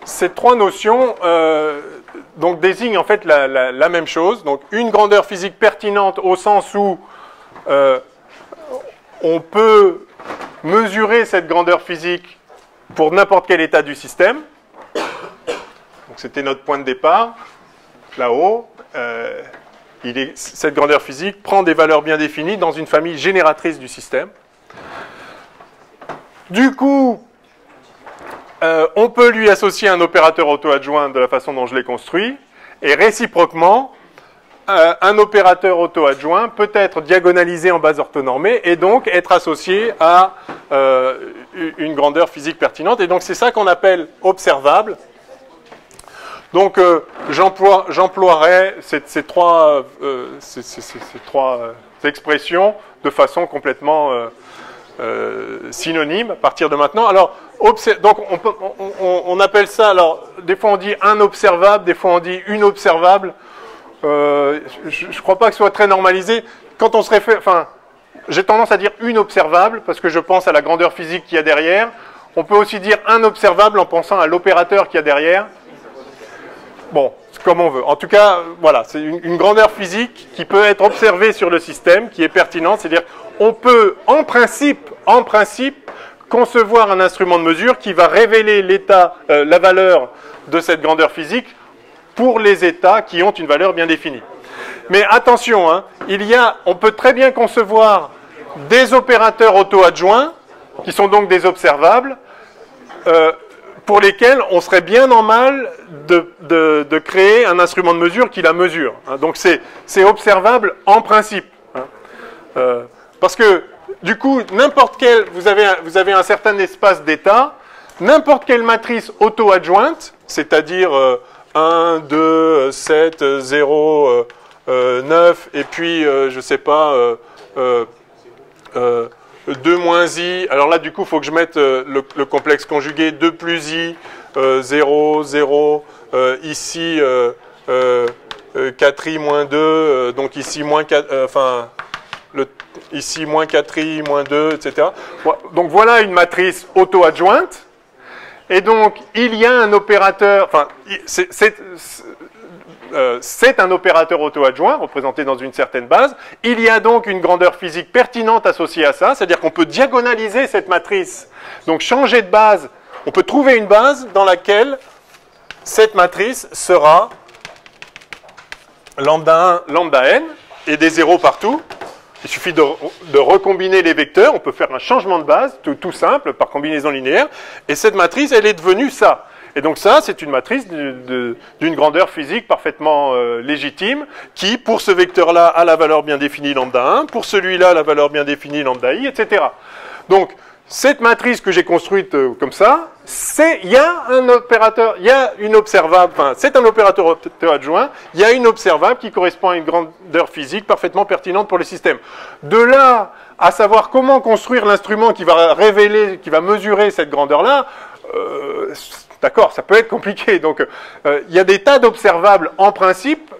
Ces trois notions donc désignent en fait la même chose. Donc une grandeur physique pertinente au sens où on peut mesurer cette grandeur physique pour n'importe quel état du système. Donc c'était notre point de départ, là-haut. Cette grandeur physique prend des valeurs bien définies dans une famille génératrice du système. Du coup, on peut lui associer un opérateur auto-adjoint de la façon dont je l'ai construit, et réciproquement, un opérateur auto-adjoint peut être diagonalisé en base orthonormée et donc être associé à une grandeur physique pertinente. Et donc c'est ça qu'on appelle observable. Donc j'emploierai ces trois expressions de façon complètement synonyme à partir de maintenant. Alors Donc on appelle ça, alors des fois on dit un observable, des fois on dit une observable. Je ne crois pas que ce soit très normalisé. Quand on se réfère, enfin, j'ai tendance à dire une observable parce que je pense à la grandeur physique qu'il y a derrière. On peut aussi dire un observable en pensant à l'opérateur qu'il y a derrière. Bon, c'est comme on veut. En tout cas, voilà, c'est une grandeur physique qui peut être observée sur le système, qui est pertinente. C'est-à-dire, on peut, en principe, concevoir un instrument de mesure qui va révéler l'état, la valeur de cette grandeur physique pour les états qui ont une valeur bien définie. Mais attention, hein, on peut très bien concevoir des opérateurs auto-adjoints, qui sont donc des observables, pour lesquels on serait bien en mal de créer un instrument de mesure qui la mesure. Hein. Donc c'est observable en principe. Hein. Parce que, du coup, vous avez un certain espace d'état, n'importe quelle matrice auto-adjointe, c'est-à-dire 1, 2, 7, 0, 9, et puis, je ne sais pas, 2 moins i, alors là, du coup, il faut que je mette le complexe conjugué, 2 plus i, 0, 0, ici, 4i moins 2, donc ici, moins 4, ici, moins 4i, moins 2, etc. Donc, voilà une matrice auto-adjointe. Et donc, il y a un opérateur, enfin, c'est un opérateur auto-adjoint, représenté dans une certaine base. Il y a donc une grandeur physique pertinente associée à ça, c'est-à-dire qu'on peut diagonaliser cette matrice, donc changer de base. On peut trouver une base dans laquelle cette matrice sera lambda 1, lambda n, et des zéros partout. Il suffit de recombiner les vecteurs, on peut faire un changement de base, tout simple, par combinaison linéaire, et cette matrice, elle est devenue ça. Et donc ça, c'est une matrice d'une grandeur physique parfaitement légitime, qui, pour ce vecteur-là, a la valeur bien définie lambda 1, pour celui-là, la valeur bien définie lambda i, etc. Donc, cette matrice que j'ai construite comme ça, il y a un opérateur, il y a une observable, enfin, c'est un opérateur adjoint, il y a une observable qui correspond à une grandeur physique parfaitement pertinente pour le système. De là à savoir comment construire l'instrument qui va révéler, qui va mesurer cette grandeur-là, d'accord, ça peut être compliqué. Donc, il y a des tas d'observables en principe.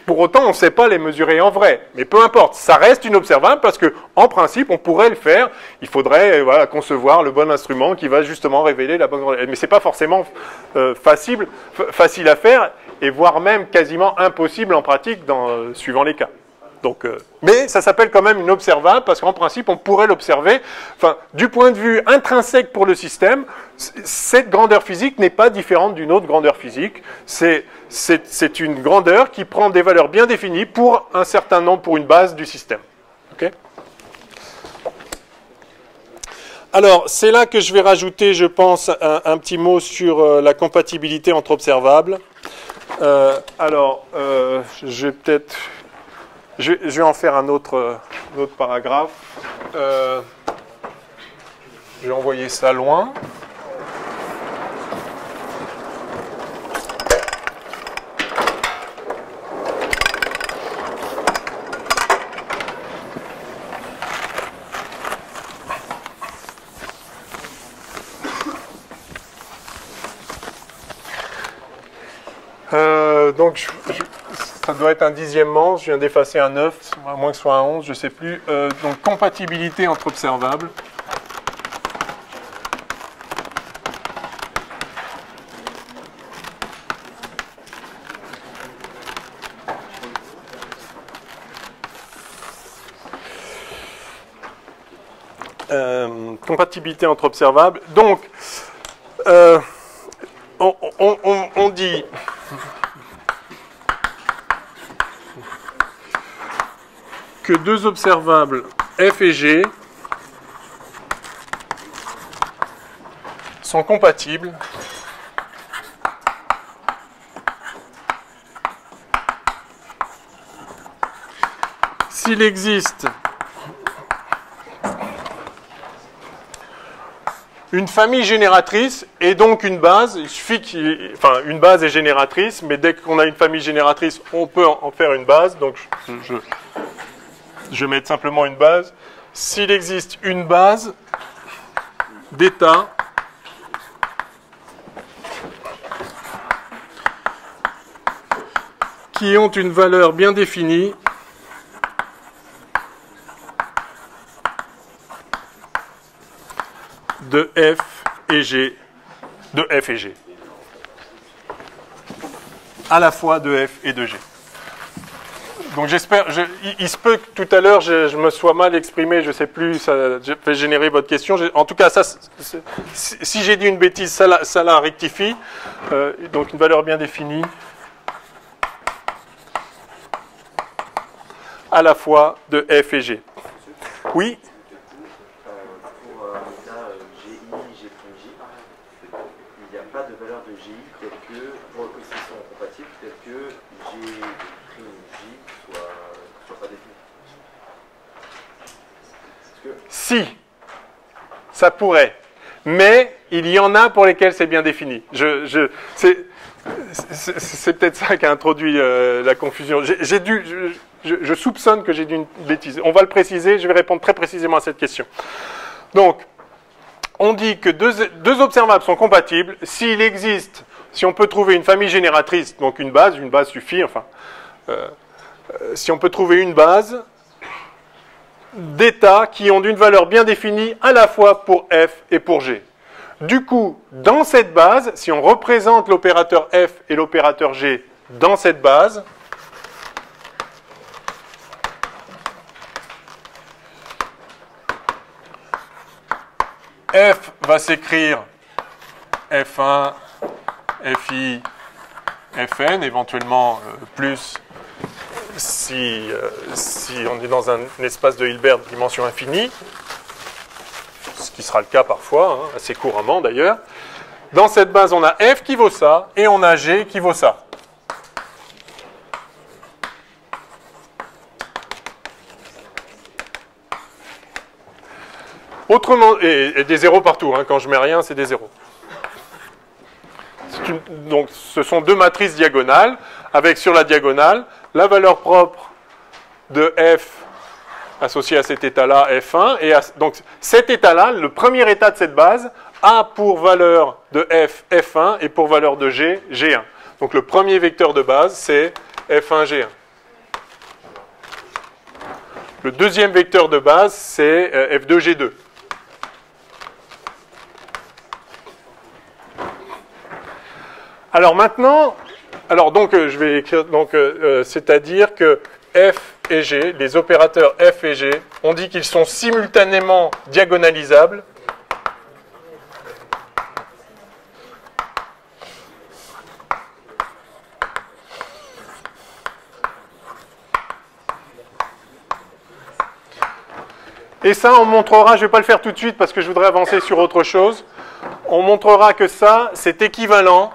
Pour autant, on ne sait pas les mesurer en vrai. Mais peu importe, ça reste une observable parce que, en principe, on pourrait le faire. Il faudrait concevoir le bon instrument qui va justement révéler la bonne grandeur. Mais ce n'est pas forcément facile à faire, et voire même quasiment impossible en pratique, suivant les cas. Donc, mais ça s'appelle quand même une observable parce qu'en principe, on pourrait l'observer. Enfin, du point de vue intrinsèque pour le système, cette grandeur physique n'est pas différente d'une autre grandeur physique. C'est une grandeur qui prend des valeurs bien définies pour un certain nombre, pour une base du système. Okay ? Alors, c'est là que je vais rajouter, je pense, un petit mot sur la compatibilité entre observables. Je vais peut-être... Je vais en faire un autre paragraphe. Je vais envoyer ça loin. Donc, ça doit être un 10e manche, je viens d'effacer un 9, à moins que ce soit un 11, je ne sais plus. Donc, compatibilité entre observables. Compatibilité entre observables. Donc, on dit... que deux observables f et g sont compatibles s'il existe une famille génératrice et donc une base. Il suffit une base est génératrice, mais dès qu'on a une famille génératrice, on peut en faire une base. Donc je vais mettre simplement une base. S'il existe une base d'état qui ont une valeur bien définie de f et g, à la fois de f et de g. Donc j'espère, il se peut que tout à l'heure je me sois mal exprimé, je ne sais plus, ça fait générer votre question. En tout cas, ça, si j'ai dit une bêtise, ça la rectifie. Donc une valeur bien définie à la fois de f et g. Oui? Pour l'état GI, G', il n'y a pas de valeur de GI telle que, pour que ce soit compatible, telle que G', J soit pas défini. Si, ça pourrait. Mais il y en a pour lesquels c'est bien défini. C'est peut-être ça qui a introduit la confusion. Je soupçonne que j'ai dit une bêtise. On va le préciser, je vais répondre très précisément à cette question. Donc, on dit que deux observables sont compatibles s'il existe, si on peut trouver une famille génératrice, donc une base suffit, enfin, si on peut trouver une base d'états qui ont une valeur bien définie à la fois pour f et pour g. Du coup, dans cette base, si on représente l'opérateur f et l'opérateur g dans cette base, f va s'écrire f1, fi, fn, éventuellement plus si on est dans un espace de Hilbert de dimension infinie, ce qui sera le cas parfois, hein, assez couramment d'ailleurs. Dans cette base, on a f qui vaut ça, et on a g qui vaut ça. Autrement, et des zéros partout, hein, quand je mets rien, c'est des zéros. Donc, ce sont deux matrices diagonales, avec sur la diagonale, la valeur propre de f associée à cet état-là, f1, et donc cet état-là, le premier état de cette base, a pour valeur de f, f1, et pour valeur de g, g1. Donc le premier vecteur de base, c'est f1, g1. Le deuxième vecteur de base, c'est f2, g2. Alors maintenant, je vais écrire, c'est-à-dire que f et g, les opérateurs f et g, on dit qu'ils sont simultanément diagonalisables. Et ça, on montrera, je ne vais pas le faire tout de suite parce que je voudrais avancer sur autre chose, on montrera que ça, c'est équivalent.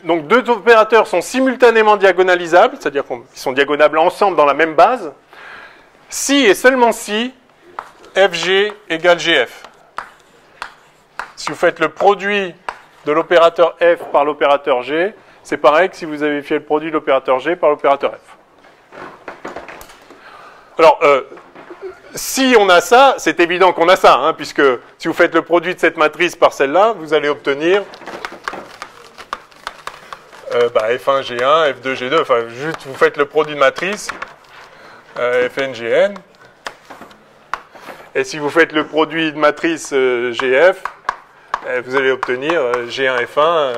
Donc deux opérateurs sont simultanément diagonalisables, c'est-à-dire qu'ils sont diagonables ensemble dans la même base, si et seulement si fg égale gf. Si vous faites le produit de l'opérateur f par l'opérateur g, c'est pareil que si vous avez fait le produit de l'opérateur g par l'opérateur f. Alors, si on a ça, c'est évident qu'on a ça, hein, puisque si vous faites le produit de cette matrice par celle-là, vous allez obtenir f1, g1, f2, g2, enfin, juste vous faites le produit de matrice, fn, gn, et si vous faites le produit de matrice gf, vous allez obtenir g1, f1,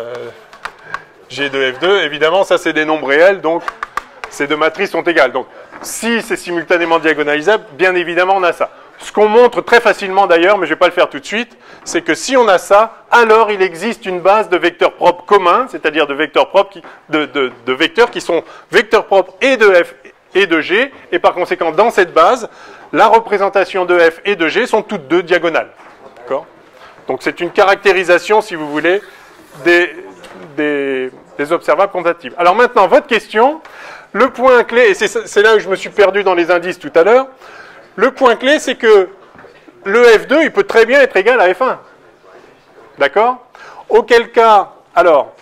g2, f2, évidemment, ça c'est des nombres réels, donc ces deux matrices sont égales. Donc, si c'est simultanément diagonalisable, bien évidemment, on a ça. Ce qu'on montre très facilement d'ailleurs, mais je ne vais pas le faire tout de suite, c'est que si on a ça, alors il existe une base de vecteurs propres communs, c'est-à-dire de vecteurs propres de vecteurs qui sont vecteurs propres et de f et de g, et par conséquent, dans cette base, la représentation de f et de g sont toutes deux diagonales. D'accord ? Donc c'est une caractérisation, si vous voulez, des observables compatibles. Alors maintenant, votre question, le point clé, et c'est là où je me suis perdu dans les indices tout à l'heure, le point clé, c'est que le f2, il peut très bien être égal à f1. D'accord ? Auquel cas, alors,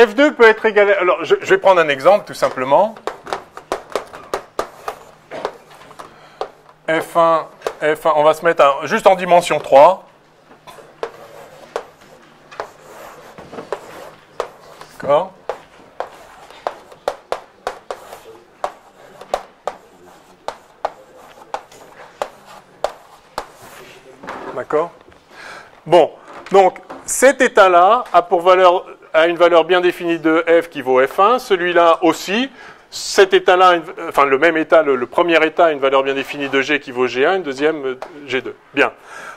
F2 peut être égal... Alors, je vais prendre un exemple, tout simplement. F1, on va se mettre juste en dimension 3. D'accord. D'accord. Bon, donc cet état-là a une valeur bien définie de f qui vaut f1, celui-là aussi. Cet état-là, enfin le même état, le premier état a une valeur bien définie de g qui vaut g1, une deuxième g2. Bien.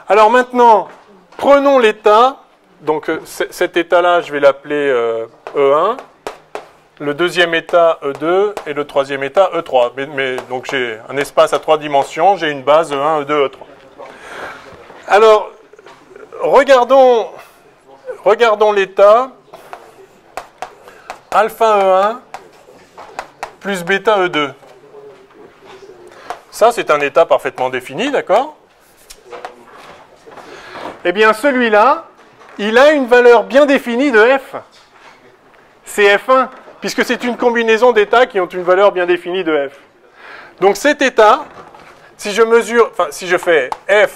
Alors maintenant, prenons l'état, donc cet état-là, je vais l'appeler E1, le deuxième état E2 et le troisième état E3. Donc j'ai un espace à 3 dimensions, j'ai une base E1, E2, E3. Alors, regardons l'état alpha E1 plus bêta E2. Ça, c'est un état parfaitement défini, d'accord? Eh bien, celui-là, il a une valeur bien définie de f. C'est f1, puisque c'est une combinaison d'états qui ont une valeur bien définie de f. Donc cet état, si je fais f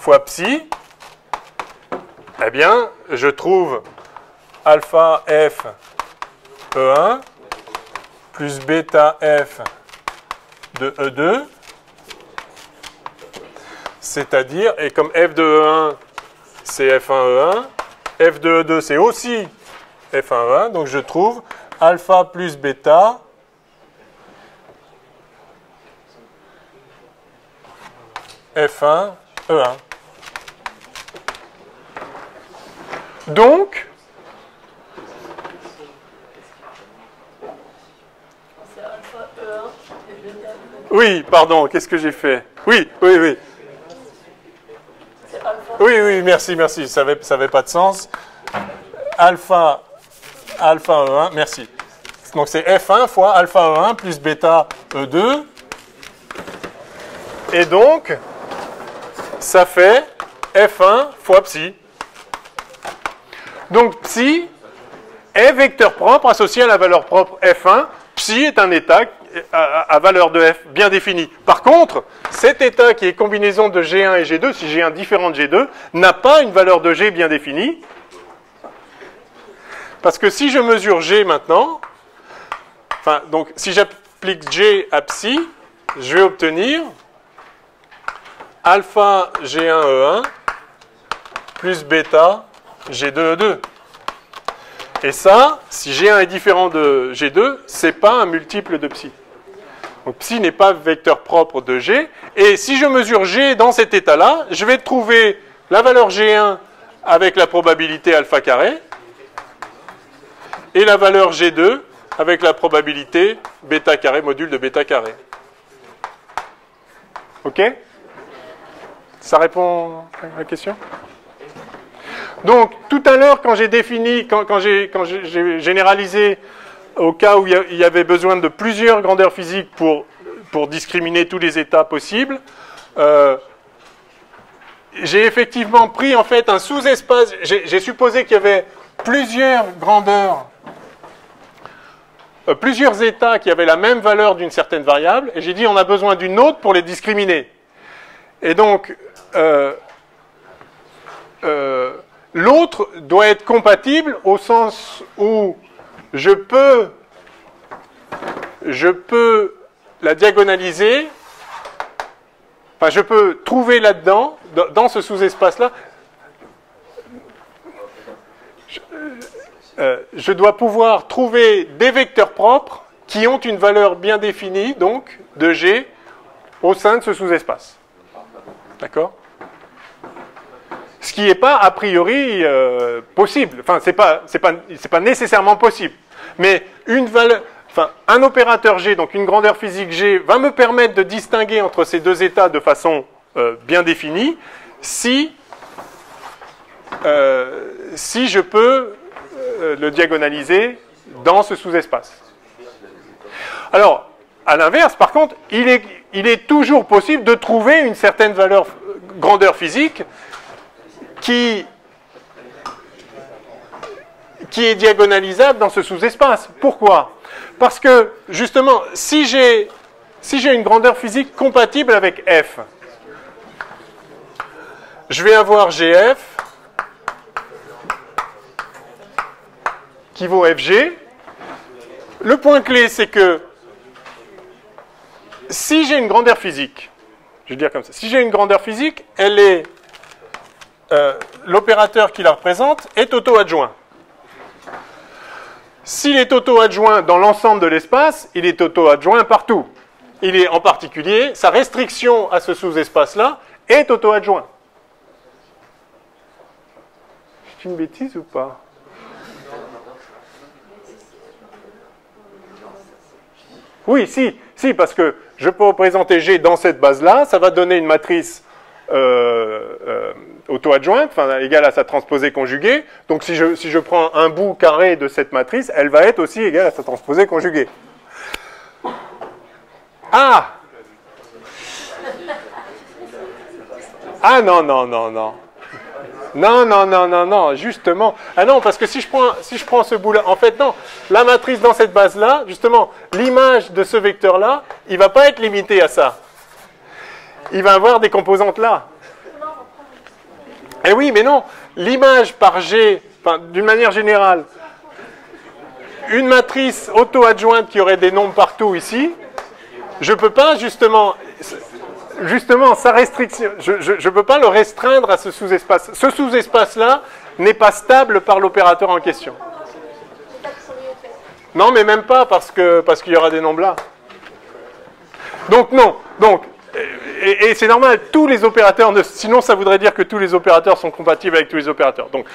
fois psi, eh bien, je trouve alpha f E1 plus bêta f de E2, c'est-à-dire, et comme f de E1 c'est F1 E1, f de E2 c'est aussi F1 E1, donc je trouve alpha plus bêta F1 E1. Donc, C'est alpha E1 et bêta E2. oui, pardon, qu'est-ce que j'ai fait? Oui. C'est alpha. Oui, merci, ça avait pas de sens. Alpha E1, merci. Donc c'est F1 fois alpha E1 plus bêta E2. Et donc, ça fait F1 fois psi. Donc psi est vecteur propre associé à la valeur propre F1. Psi est un état à valeur de f bien définie. Par contre, cet état qui est combinaison de G1 et G2, si G1 différent de G2, n'a pas une valeur de G bien définie. Parce que si je mesure G maintenant, donc si j'applique G à psi, je vais obtenir alpha G1 E1 plus bêta G2 E2. Et ça, si G1 est différent de G2, c'est pas un multiple de psi. Donc psi n'est pas vecteur propre de G. Et si je mesure G dans cet état-là, je vais trouver la valeur G1 avec la probabilité alpha carré et la valeur G2 avec la probabilité bêta carré module de bêta carré. OK? Ça répond à la question? Donc, tout à l'heure, quand j'ai défini, quand j'ai généralisé au cas où il y avait besoin de plusieurs grandeurs physiques pour discriminer tous les états possibles, j'ai effectivement pris en fait un sous-espace. J'ai supposé qu'il y avait plusieurs grandeurs, plusieurs états qui avaient la même valeur d'une certaine variable, et j'ai dit on a besoin d'une autre pour les discriminer. Et donc, l'autre doit être compatible au sens où je peux la diagonaliser, enfin je peux trouver là-dedans, dans ce sous-espace-là, je dois pouvoir trouver des vecteurs propres qui ont une valeur bien définie, donc, de G au sein de ce sous-espace. D'accord ? Ce qui n'est pas a priori possible. Enfin, c'est pas nécessairement possible. Mais un opérateur G, donc une grandeur physique G, va me permettre de distinguer entre ces deux états de façon bien définie si je peux le diagonaliser dans ce sous-espace. Alors, à l'inverse, par contre, il est toujours possible de trouver une certaine grandeur physique qui qui est diagonalisable dans ce sous-espace. Pourquoi? Parce que, justement, si j'ai une grandeur physique compatible avec F, je vais avoir GF qui vaut FG. Le point clé, c'est que si j'ai une grandeur physique, je vais dire comme ça, si j'ai une grandeur physique, elle est l'opérateur qui la représente est auto-adjoint. S'il est auto-adjoint dans l'ensemble de l'espace, il est auto-adjoint partout. Il est en particulier, sa restriction à ce sous-espace-là est auto-adjoint. C'est une bêtise ou pas? Oui, si, parce que je peux représenter G dans cette base-là, ça va donner une matrice auto-adjointe, enfin égale à sa transposée conjuguée. Donc si je prends un bout carré de cette matrice, elle va être aussi égale à sa transposée conjuguée. Ah! Ah non, non, non, non. Non, non, non, non, non, justement. Ah non, parce que si je prends ce bout-là, en fait, non. La matrice dans cette base-là, justement, l'image de ce vecteur-là, il ne va pas être limité à ça. Il va avoir des composantes là. Eh oui, mais non. L'image par G, enfin, d'une manière générale, une matrice auto-adjointe qui aurait des nombres partout ici, je ne peux pas, justement, sa restriction, je ne peux pas le restreindre à ce sous-espace. Ce sous-espace-là n'est pas stable par l'opérateur en question. Non, mais même pas, parce qu'il y aura des nombres là. Donc, non. Donc, et c'est normal, tous les opérateurs, sinon ça voudrait dire que tous les opérateurs sont compatibles avec tous les opérateurs. Donc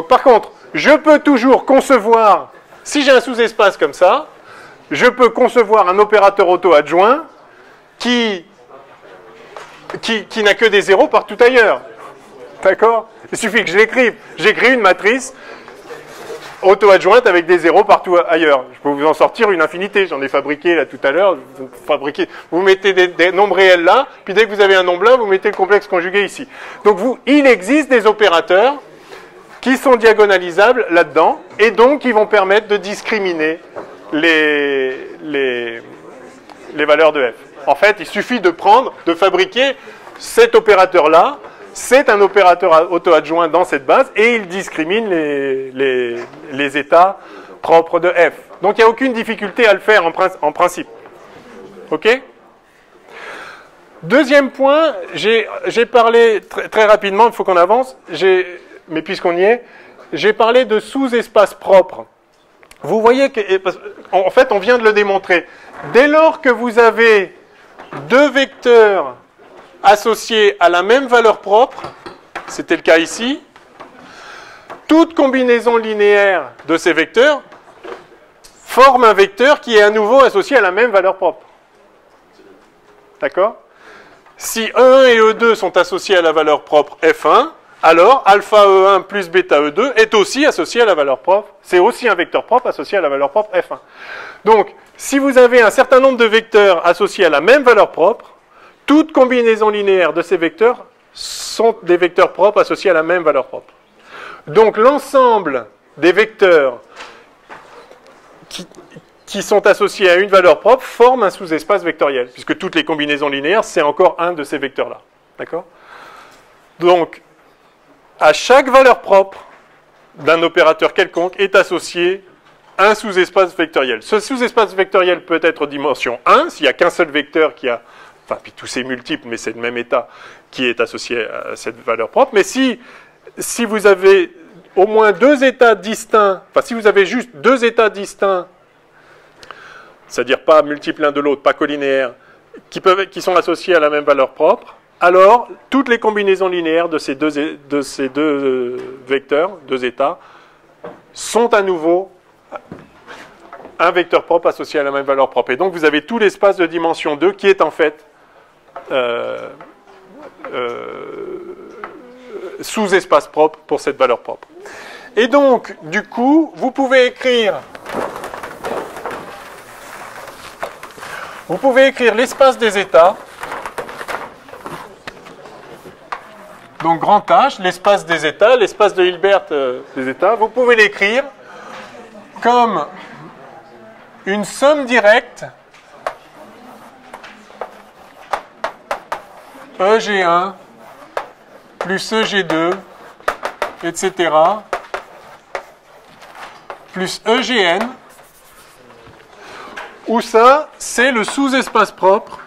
par contre, je peux toujours concevoir, si j'ai un sous-espace comme ça, je peux concevoir un opérateur auto-adjoint qui n'a que des zéros partout ailleurs. D'accord? Il suffit que je l'écrive. J'écris une matrice auto-adjointe avec des zéros partout ailleurs. Je peux vous en sortir une infinité. J'en ai fabriqué là tout à l'heure. Vous mettez des nombres réels là, puis dès que vous avez un nombre là, vous mettez le complexe conjugué ici. Donc il existe des opérateurs qui sont diagonalisables là-dedans, et donc qui vont permettre de discriminer les valeurs de f. En fait, il suffit de fabriquer cet opérateur-là. C'est un opérateur auto-adjoint dans cette base et il discrimine les états propres de f. Donc il n'y a aucune difficulté à le faire en principe. OK? Deuxième point, j'ai parlé très rapidement, il faut qu'on avance, mais puisqu'on y est, j'ai parlé de sous-espaces propres. Vous voyez en fait, on vient de le démontrer. Dès lors que vous avez deux vecteurs associés à la même valeur propre, c'était le cas ici, toute combinaison linéaire de ces vecteurs forme un vecteur qui est à nouveau associé à la même valeur propre. D'accord? Si E1 et E2 sont associés à la valeur propre F1, alors alpha E1 plus bêta E2 est aussi associé à la valeur propre. C'est aussi un vecteur propre associé à la valeur propre F1. Donc, si vous avez un certain nombre de vecteurs associés à la même valeur propre, toute combinaison linéaire de ces vecteurs sont des vecteurs propres associés à la même valeur propre. Donc l'ensemble des vecteurs qui sont associés à une valeur propre forment un sous-espace vectoriel, puisque toutes les combinaisons linéaires, c'est encore un de ces vecteurs-là. D'accord? Donc, à chaque valeur propre d'un opérateur quelconque est associé un sous-espace vectoriel. Ce sous-espace vectoriel peut être dimension 1, s'il n'y a qu'un seul vecteur qui a... Enfin, puis tous ces multiples, mais c'est le même état qui est associé à cette valeur propre. Mais si vous avez au moins deux états distincts, enfin si vous avez juste deux états distincts, c'est-à-dire pas multiples l'un de l'autre, pas collinéaires, qui sont associés à la même valeur propre, alors toutes les combinaisons linéaires de ces deux vecteurs, deux états, sont à nouveau un vecteur propre associé à la même valeur propre. Et donc vous avez tout l'espace de dimension 2 qui est en fait sous-espace propre pour cette valeur propre. Et donc, du coup, vous pouvez écrire l'espace des états. Donc grand H, l'espace des états, l'espace de Hilbert des états. Vous pouvez l'écrire comme une somme directe EG1 plus EG2, etc., plus EGN, où ça, c'est le sous-espace propre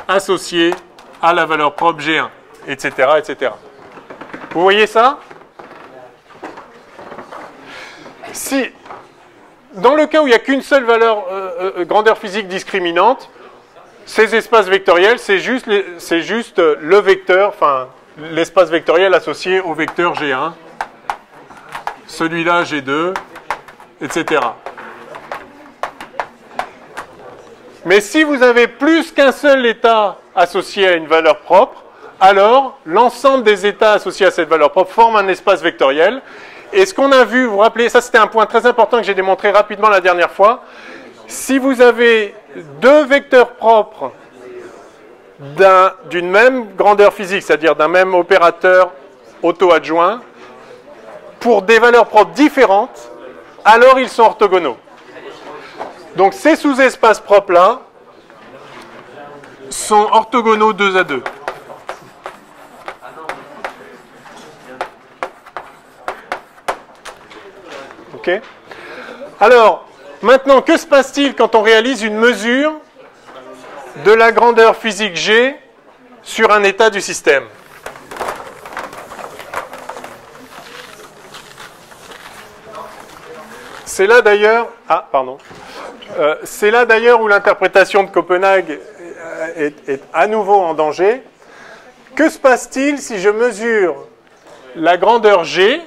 associé à la valeur propre G1, etc., etc. Vous voyez ça? Si, dans le cas où il n'y a qu'une seule valeur grandeur physique discriminante, ces espaces vectoriels, c'est juste le vecteur, enfin, l'espace vectoriel associé au vecteur G1, celui-là G2, etc. Mais si vous avez plus qu'un seul état associé à une valeur propre, alors l'ensemble des états associés à cette valeur propre forment un espace vectoriel. Et ce qu'on a vu, vous vous rappelez, ça c'était un point très important que j'ai démontré rapidement la dernière fois, si vous avez deux vecteurs propres d'une même grandeur physique, c'est-à-dire d'un même opérateur auto-adjoint, pour des valeurs propres différentes, alors ils sont orthogonaux. Donc ces sous-espaces propres-là sont orthogonaux 2 à 2. Ok ? Alors, maintenant, que se passe-t-il quand on réalise une mesure de la grandeur physique G sur un état du système ? C'est là d'ailleurs... Ah, pardon. C'est là d'ailleurs où l'interprétation de Copenhague est à nouveau en danger. Que se passe-t-il si je mesure la grandeur G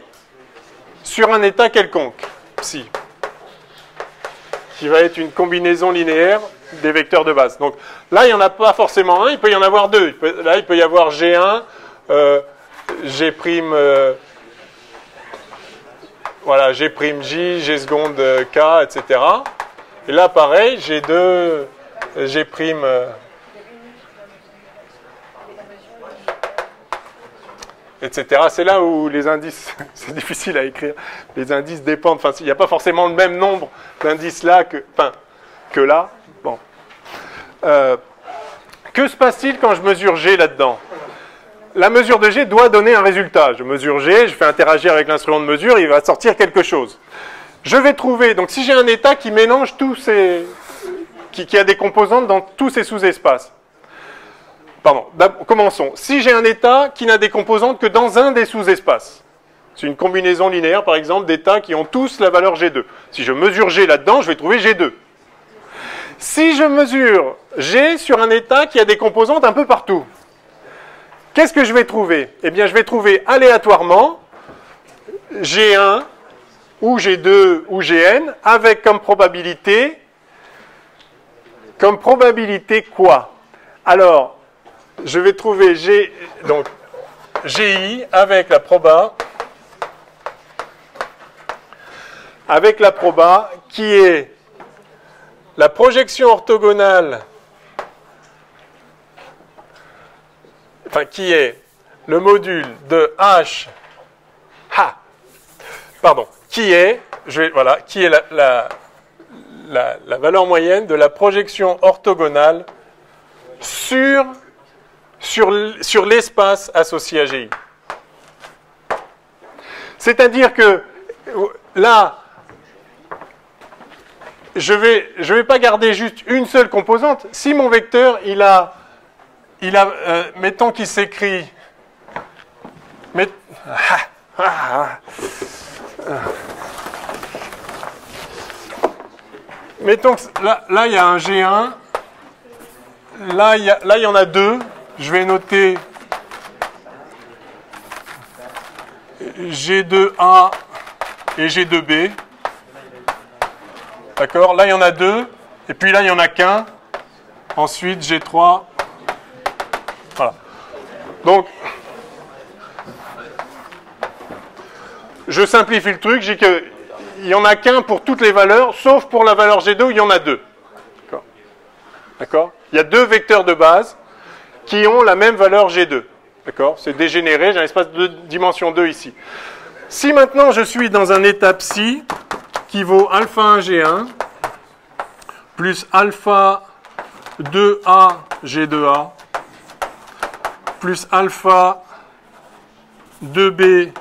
sur un état quelconque, psi, qui va être une combinaison linéaire des vecteurs de base. Donc là, il n'y en a pas forcément un, il peut y en avoir deux. Là, il peut y avoir G1, G', voilà, G', J, G seconde, K, etc. Et là, pareil, G2, G', etc. C'est là où les indices, c'est difficile à écrire, les indices dépendent, enfin, il n'y a pas forcément le même nombre d'indices là que là. Bon. Que se passe-t-il quand je mesure G là-dedans ? La mesure de G doit donner un résultat. Je mesure G, je fais interagir avec l'instrument de mesure, il va sortir quelque chose. Je vais trouver, donc si j'ai un état qui mélange tous ces... qui a des composantes dans tous ces sous-espaces. Pardon, commençons. Si j'ai un état qui n'a des composantes que dans un des sous-espaces, c'est une combinaison linéaire, par exemple, d'états qui ont tous la valeur G2. Si je mesure G là-dedans, je vais trouver G2. Si je mesure G sur un état qui a des composantes un peu partout, qu'est-ce que je vais trouver ? Eh bien, je vais trouver aléatoirement G1 ou G2 ou Gn avec comme probabilité quoi ? Alors, je vais trouver donc GI avec la proba qui est la projection orthogonale, enfin qui est le module de qui est la valeur moyenne de la projection orthogonale sur l'espace associé à GI. C'est-à-dire que là, je vais pas garder juste une seule composante. Si mon vecteur, mettons qu'il s'écrit... Mettons que là, il y a un G1. Là, il y en a deux. Je vais noter G2A et G2B. D'accord? Là, il y en a deux. Et puis là, il n'y en a qu'un. Ensuite, G3. Voilà. Donc, je simplifie le truc. J'ai que il n'y en a qu'un pour toutes les valeurs, sauf pour la valeur G2 où il y en a deux. D'accord? Il y a deux vecteurs de base qui ont la même valeur G2. D'accord? C'est dégénéré, j'ai un espace de dimension 2 ici. Si maintenant je suis dans un état psi qui vaut alpha 1 G1 plus alpha 2A G2A plus alpha 2B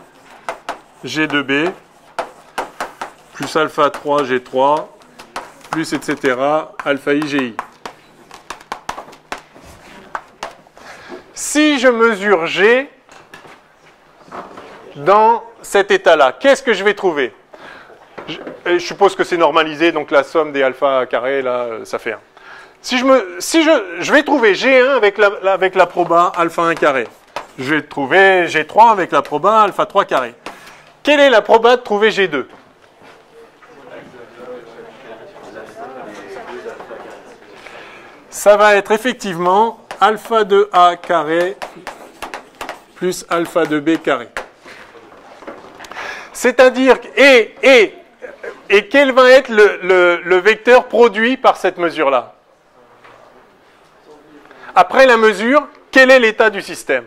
G2B plus alpha 3 G3 plus etc. alpha I GI. Si je mesure G dans cet état-là, qu'est-ce que je vais trouver? Je suppose que c'est normalisé, donc la somme des alpha carrés, là, ça fait 1. Si je vais trouver G1 avec la proba alpha 1 carré. Je vais trouver G3 avec la proba alpha 3 carré. Quelle est la proba de trouver G2? Ça va être effectivement alpha 2A carré plus alpha 2B carré. C'est-à-dire, et quel va être le vecteur produit par cette mesure-là? Après la mesure, quel est l'état du système?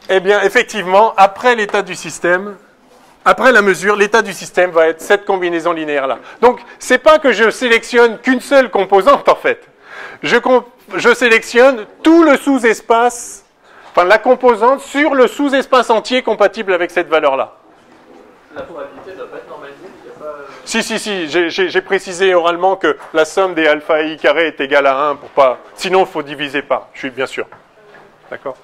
Eh bien, effectivement, après l'état du système, après la mesure, l'état du système va être cette combinaison linéaire-là. Donc, c'est pas que je sélectionne qu'une seule composante, en fait. Je sélectionne tout le sous-espace, enfin la composante sur le sous-espace entier compatible avec cette valeur-là. La probabilité ne doit pas être normalisée. Si, j'ai précisé oralement que la somme des alpha I carré est égale à 1 pour pas. Sinon, il faut diviser par. Je suis bien sûr. D'accord?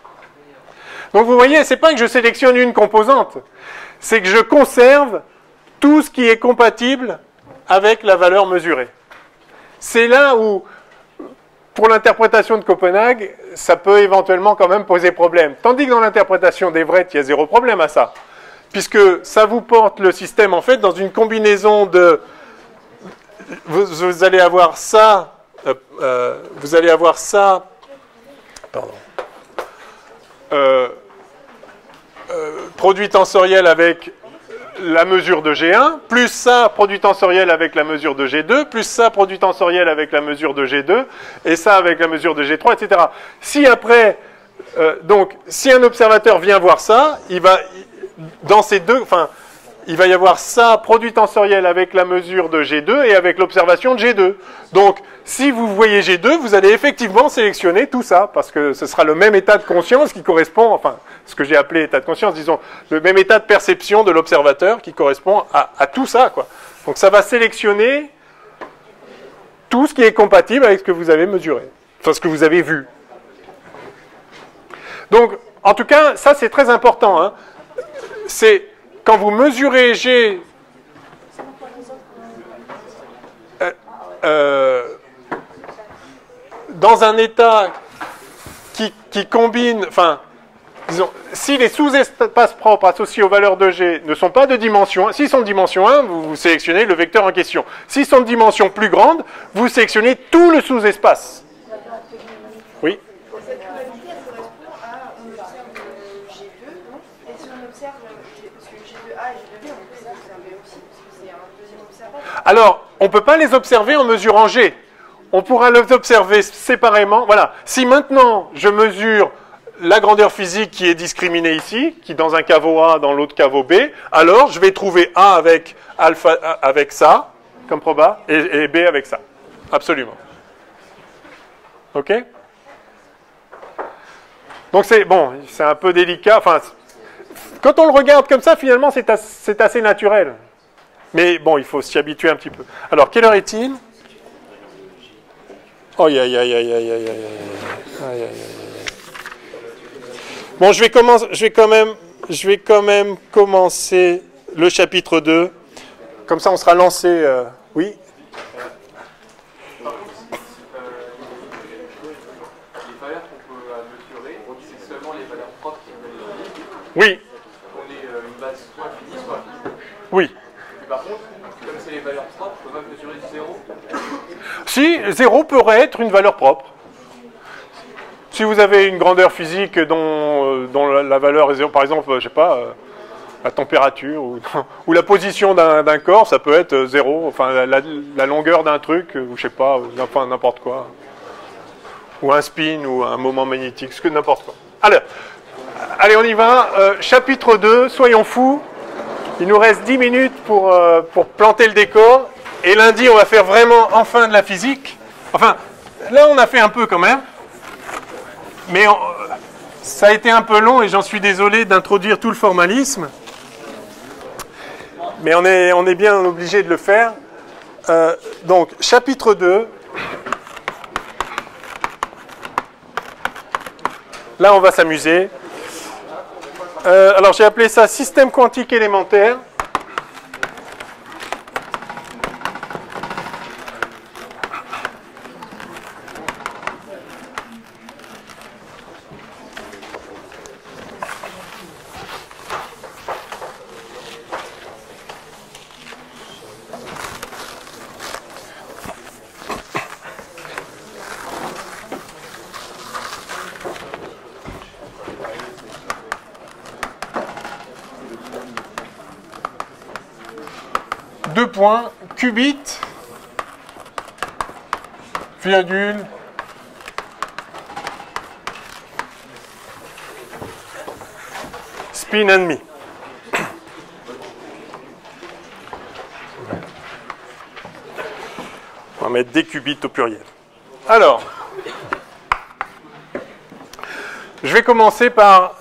Donc vous voyez, c'est pas que je sélectionne une composante, c'est que je conserve tout ce qui est compatible avec la valeur mesurée. C'est là où, pour l'interprétation de Copenhague, ça peut éventuellement quand même poser problème. Tandis que dans l'interprétation d'Everett, il y a zéro problème à ça. Puisque ça vous porte le système, en fait, dans une combinaison de... Vous allez avoir ça... Pardon. Produit tensoriel avec la mesure de G1, plus ça, produit tensoriel avec la mesure de G2, plus ça, produit tensoriel avec la mesure de G2, et ça avec la mesure de G3, etc. Si après, donc, si un observateur vient voir ça, il va, dans ces deux, enfin, il va y avoir ça, produit tensoriel avec la mesure de G2 et avec l'observation de G2. Donc, si vous voyez G2, vous allez effectivement sélectionner tout ça, parce que ce sera le même état de conscience qui correspond, enfin, ce que j'ai appelé état de conscience, disons, le même état de perception de l'observateur qui correspond à tout ça, quoi. Donc, ça va sélectionner tout ce qui est compatible avec ce que vous avez mesuré, enfin, ce que vous avez vu. Donc, en tout cas, ça, c'est très important, hein. C'est... Quand vous mesurez G dans un état qui combine, enfin, disons, si les sous-espaces propres associés aux valeurs de G ne sont pas de dimension 1, s'ils sont de dimension 1, vous sélectionnez le vecteur en question. S'ils sont de dimension plus grande, vous sélectionnez tout le sous-espace. Oui. Cette probabilité, elle correspond à, on observe G2, et si on observe, parce que G2A et G2B, on peut les observer aussi, parce que c'est un deuxième observateur. Alors, on ne peut pas les observer en mesurant G. On pourra les observer séparément. Voilà. Si maintenant, je mesure la grandeur physique qui est discriminée ici, qui dans un caveau A, dans l'autre caveau B, alors je vais trouver A avec alpha avec ça, comme proba, et B avec ça. Absolument. OK? Donc c'est bon, c'est un peu délicat. Enfin, quand on le regarde comme ça, finalement, c'est assez naturel. Mais bon, il faut s'y habituer un petit peu. Alors, quelle heure est-il? Oh, aïe, aïe, aïe, aïe, aïe, aïe, aïe, aïe, aïe. Bon, je vais quand même commencer le chapitre 2. Comme ça, on sera lancé. Oui. Oui. On est une base soit finie, soit finie. Oui. Et par contre, comme c'est les valeurs propres, on peut pas mesurer du 0. Si, 0 pourrait être une valeur propre. Si vous avez une grandeur physique dont la valeur est 0, par exemple, je sais pas, la température, ou la position d'un corps, ça peut être 0, enfin la longueur d'un truc, ou je sais pas, enfin n'importe quoi. Ou un spin, ou un moment magnétique, ce que n'importe quoi. Alors, allez, on y va. Chapitre 2, soyons fous. Il nous reste 10 minutes pour planter le décor. Et lundi, on va faire vraiment enfin de la physique. Enfin, là, on a fait un peu quand même. Mais ça a été un peu long et j'en suis désolé d'introduire tout le formalisme. Mais on est bien obligé de le faire. Donc, chapitre 2. Là, on va s'amuser. Alors, j'ai appelé ça système quantique élémentaire. Deux points, qubit, virgule, spin and me. On va mettre des qubits au pluriel. Alors, je vais commencer par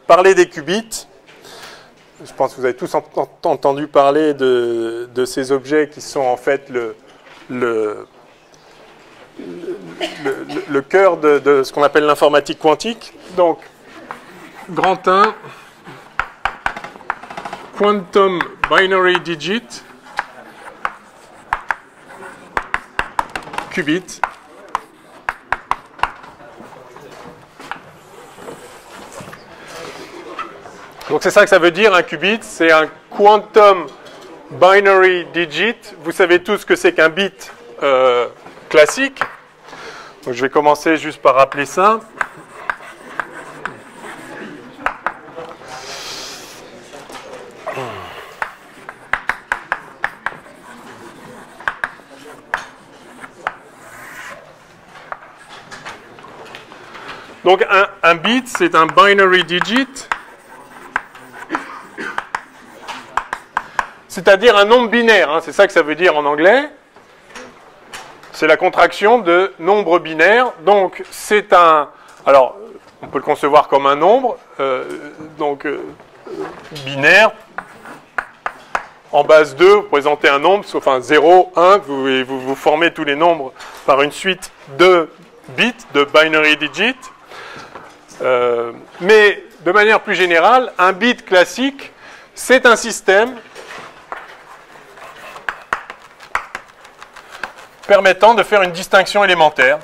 parler des qubits. Je pense que vous avez tous entendu parler de ces objets qui sont en fait le cœur de ce qu'on appelle l'informatique quantique. Donc, grand 1, Quantum Binary Digit, qubit. Donc c'est ça que ça veut dire, un qubit, c'est un quantum binary digit. Vous savez tous ce que c'est qu'un bit classique. Donc je vais commencer juste par rappeler ça. Donc un bit, c'est un binary digit. C'est-à-dire un nombre binaire, hein, c'est ça que ça veut dire en anglais. C'est la contraction de nombre binaire. Donc c'est un... Alors, on peut le concevoir comme un nombre, binaire. En base 2, vous présentez un nombre, enfin 0, 1, vous formez tous les nombres par une suite de bits, de binary digit. Mais de manière plus générale, un bit classique, c'est un système permettant de faire une distinction élémentaire.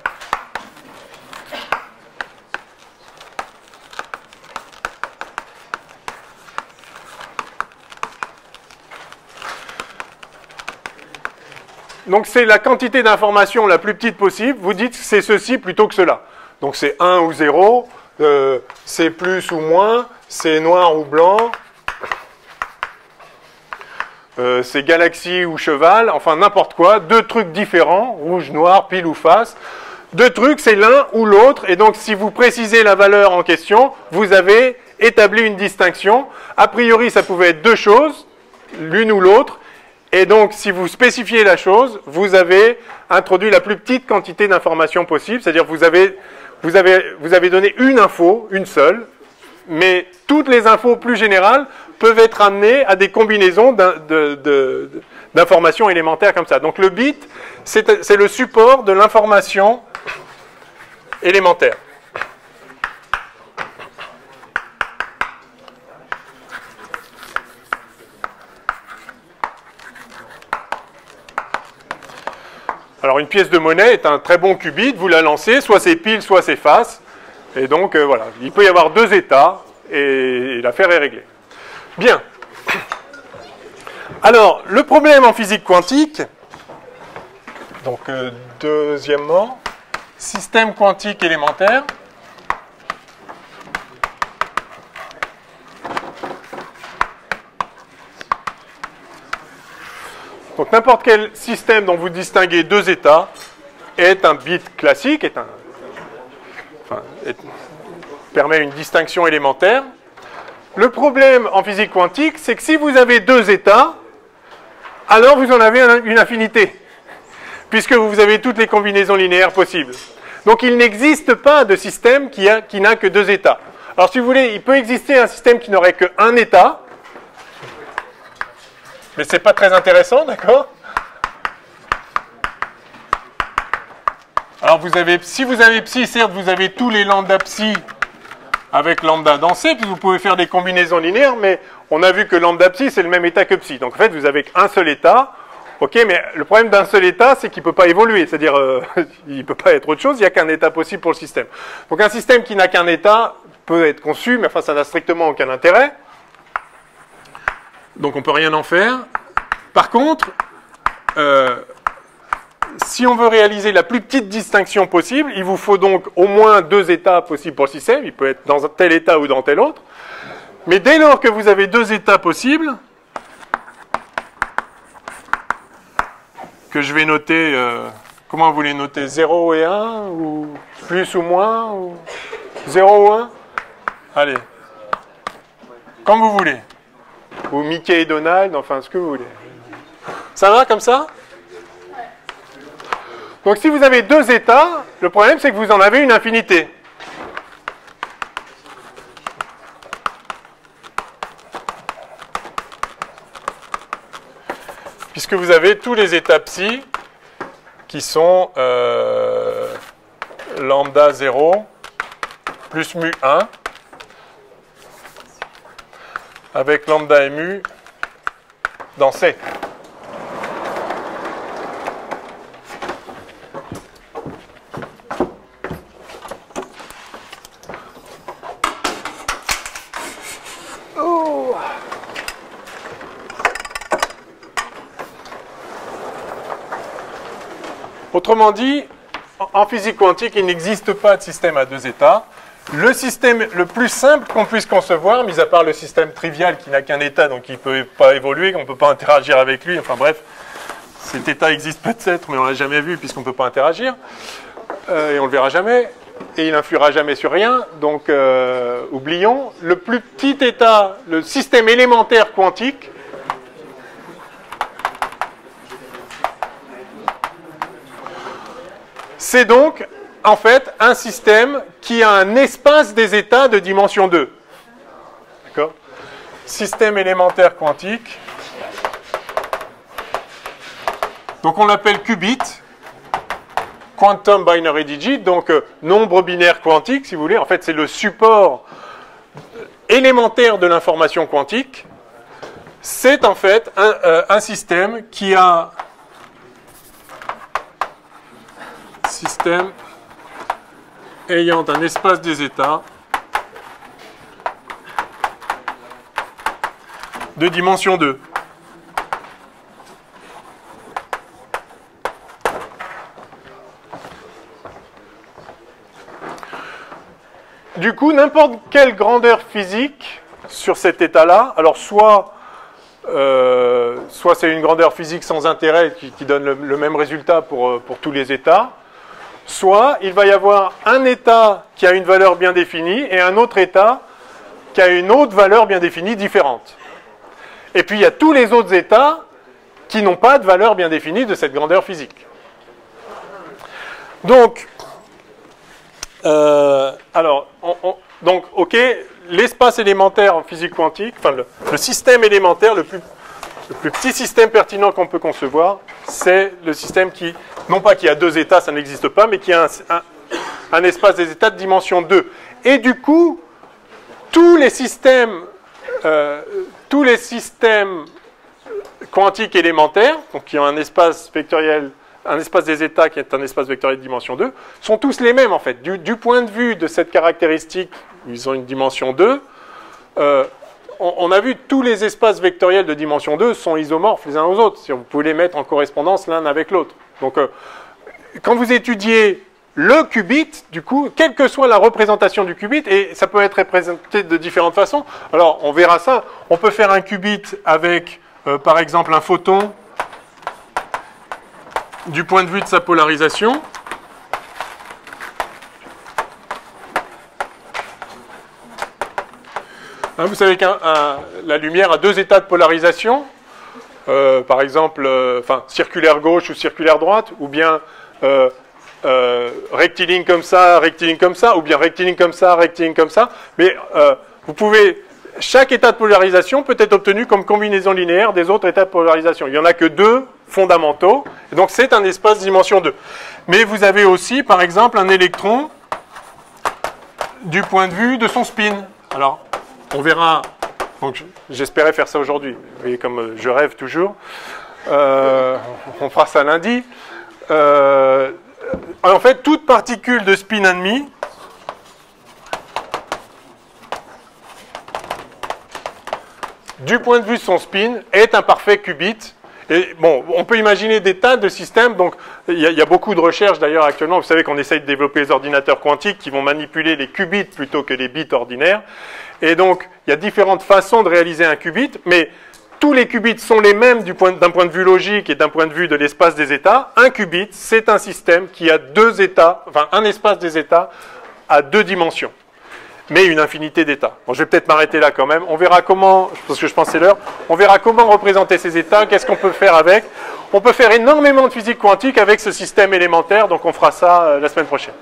Donc c'est la quantité d'information la plus petite possible. Vous dites que c'est ceci plutôt que cela. Donc c'est 1 ou 0, c'est plus ou moins, c'est noir ou blanc, c'est galaxie ou cheval, enfin n'importe quoi, deux trucs différents, rouge, noir, pile ou face. Deux trucs, c'est l'un ou l'autre, et donc si vous précisez la valeur en question, vous avez établi une distinction. A priori, ça pouvait être deux choses, l'une ou l'autre, et donc si vous spécifiez la chose, vous avez introduit la plus petite quantité d'informations possible, c'est-à-dire vous avez donné une info, une seule, mais toutes les infos plus générales peuvent être amenées à des combinaisons d'informations élémentaires comme ça. Donc le bit, c'est le support de l'information élémentaire. Alors une pièce de monnaie est un très bon qubit, vous la lancez, soit c'est pile, soit c'est face, et donc voilà, il peut y avoir deux états, et l'affaire est réglée. Bien. Alors, le problème en physique quantique, donc deuxièmement, système quantique élémentaire. Donc n'importe quel système dont vous distinguez deux états est un bit classique, permet une distinction élémentaire. Le problème en physique quantique, c'est que si vous avez deux états, alors vous en avez une infinité, puisque vous avez toutes les combinaisons linéaires possibles. Donc il n'existe pas de système qui n'a que deux états. Alors si vous voulez, il peut exister un système qui n'aurait qu'un état, mais ce n'est pas très intéressant, d'accord? Alors si vous avez psi, certes vous avez tous les lambda psi avec lambda dans C, puis vous pouvez faire des combinaisons linéaires, mais on a vu que lambda psi c'est le même état que psi. Donc en fait vous avez qu'un seul état, ok, mais le problème d'un seul état c'est qu'il ne peut pas évoluer, c'est-à-dire il ne peut pas être autre chose, il n'y a qu'un état possible pour le système. Donc un système qui n'a qu'un état peut être conçu, mais enfin ça n'a strictement aucun intérêt. Donc on ne peut rien en faire. Par contre, si on veut réaliser la plus petite distinction possible, il vous faut donc au moins deux états possibles pour le système. Il peut être dans tel état ou dans tel autre. Mais dès lors que vous avez deux états possibles, que je vais noter, comment vous les notez, 0 et 1, ou plus ou moins, ou 0 ou 1? Allez, comme vous voulez. Ou Mickey et Donald, enfin ce que vous voulez. Ça va comme ça? Donc si vous avez deux états, le problème c'est que vous en avez une infinité. Puisque vous avez tous les états psi qui sont lambda 0 plus mu 1 avec lambda et mu dans C. Autrement dit, en physique quantique, il n'existe pas de système à deux états. Le système le plus simple qu'on puisse concevoir, mis à part le système trivial qui n'a qu'un état, donc il ne peut pas évoluer, on ne peut pas interagir avec lui, enfin bref, cet état existe peut-être, mais on ne l'a jamais vu puisqu'on ne peut pas interagir, et on ne le verra jamais, et il n'influera jamais sur rien, donc oublions. Le plus petit état, le système élémentaire quantique, c'est donc, en fait, un système qui a un espace des états de dimension 2. D'accord? Système élémentaire quantique. Donc on l'appelle qubit, quantum binary digit, donc nombre binaire quantique, si vous voulez. En fait, c'est le support élémentaire de l'information quantique. C'est en fait un système qui a... système ayant un espace des états de dimension 2. Du coup, n'importe quelle grandeur physique sur cet état-là, alors soit c'est une grandeur physique sans intérêt qui donne le même résultat pour tous les états, soit il va y avoir un état qui a une valeur bien définie et un autre état qui a une autre valeur bien définie différente. Et puis il y a tous les autres états qui n'ont pas de valeur bien définie de cette grandeur physique. Donc, donc ok, l'espace élémentaire en physique quantique, enfin le système élémentaire, le plus petit système pertinent qu'on peut concevoir, c'est le système qui, non pas qui a deux états, ça n'existe pas, mais qui a un espace des états de dimension 2. Et du coup, tous les systèmes quantiques élémentaires, donc qui ont un espace vectoriel, un espace des états qui est un espace vectoriel de dimension 2, sont tous les mêmes en fait. Du point de vue de cette caractéristique, ils ont une dimension 2, on a vu que tous les espaces vectoriels de dimension 2 sont isomorphes les uns aux autres. Vous pouvez les mettre en correspondance l'un avec l'autre. Donc, quand vous étudiez le qubit, du coup, quelle que soit la représentation du qubit, et ça peut être représenté de différentes façons. Alors, on verra ça. On peut faire un qubit avec, par exemple, un photon du point de vue de sa polarisation. Hein, vous savez que la lumière a deux états de polarisation, par exemple, circulaire gauche ou circulaire droite, ou bien rectiligne comme ça, ou bien rectiligne comme ça. Mais vous pouvez, chaque état de polarisation peut être obtenu comme combinaison linéaire des autres états de polarisation. Il n'y en a que deux fondamentaux, et donc c'est un espace dimension 2. Mais vous avez aussi, par exemple, un électron du point de vue de son spin. Alors, on verra, donc j'espérais faire ça aujourd'hui, vous voyez comme je rêve toujours, on fera ça lundi. En fait, toute particule de spin 1,5 du point de vue de son spin est un parfait qubit. Et bon, on peut imaginer des tas de systèmes, donc il y a beaucoup de recherches d'ailleurs actuellement, vous savez qu'on essaye de développer les ordinateurs quantiques qui vont manipuler les qubits plutôt que les bits ordinaires, et donc il y a différentes façons de réaliser un qubit, mais tous les qubits sont les mêmes d'un point de vue logique et d'un point de vue de l'espace des états. Un qubit, c'est un système qui a deux états, enfin un espace des états à deux dimensions, mais une infinité d'états. Bon, je vais peut-être m'arrêter là quand même. On verra comment, parce que je pense que c'est l'heure, on verra comment représenter ces états, qu'est-ce qu'on peut faire avec. On peut faire énormément de physique quantique avec ce système élémentaire, donc on fera ça la semaine prochaine.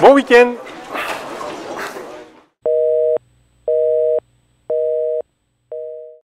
Bon week-end.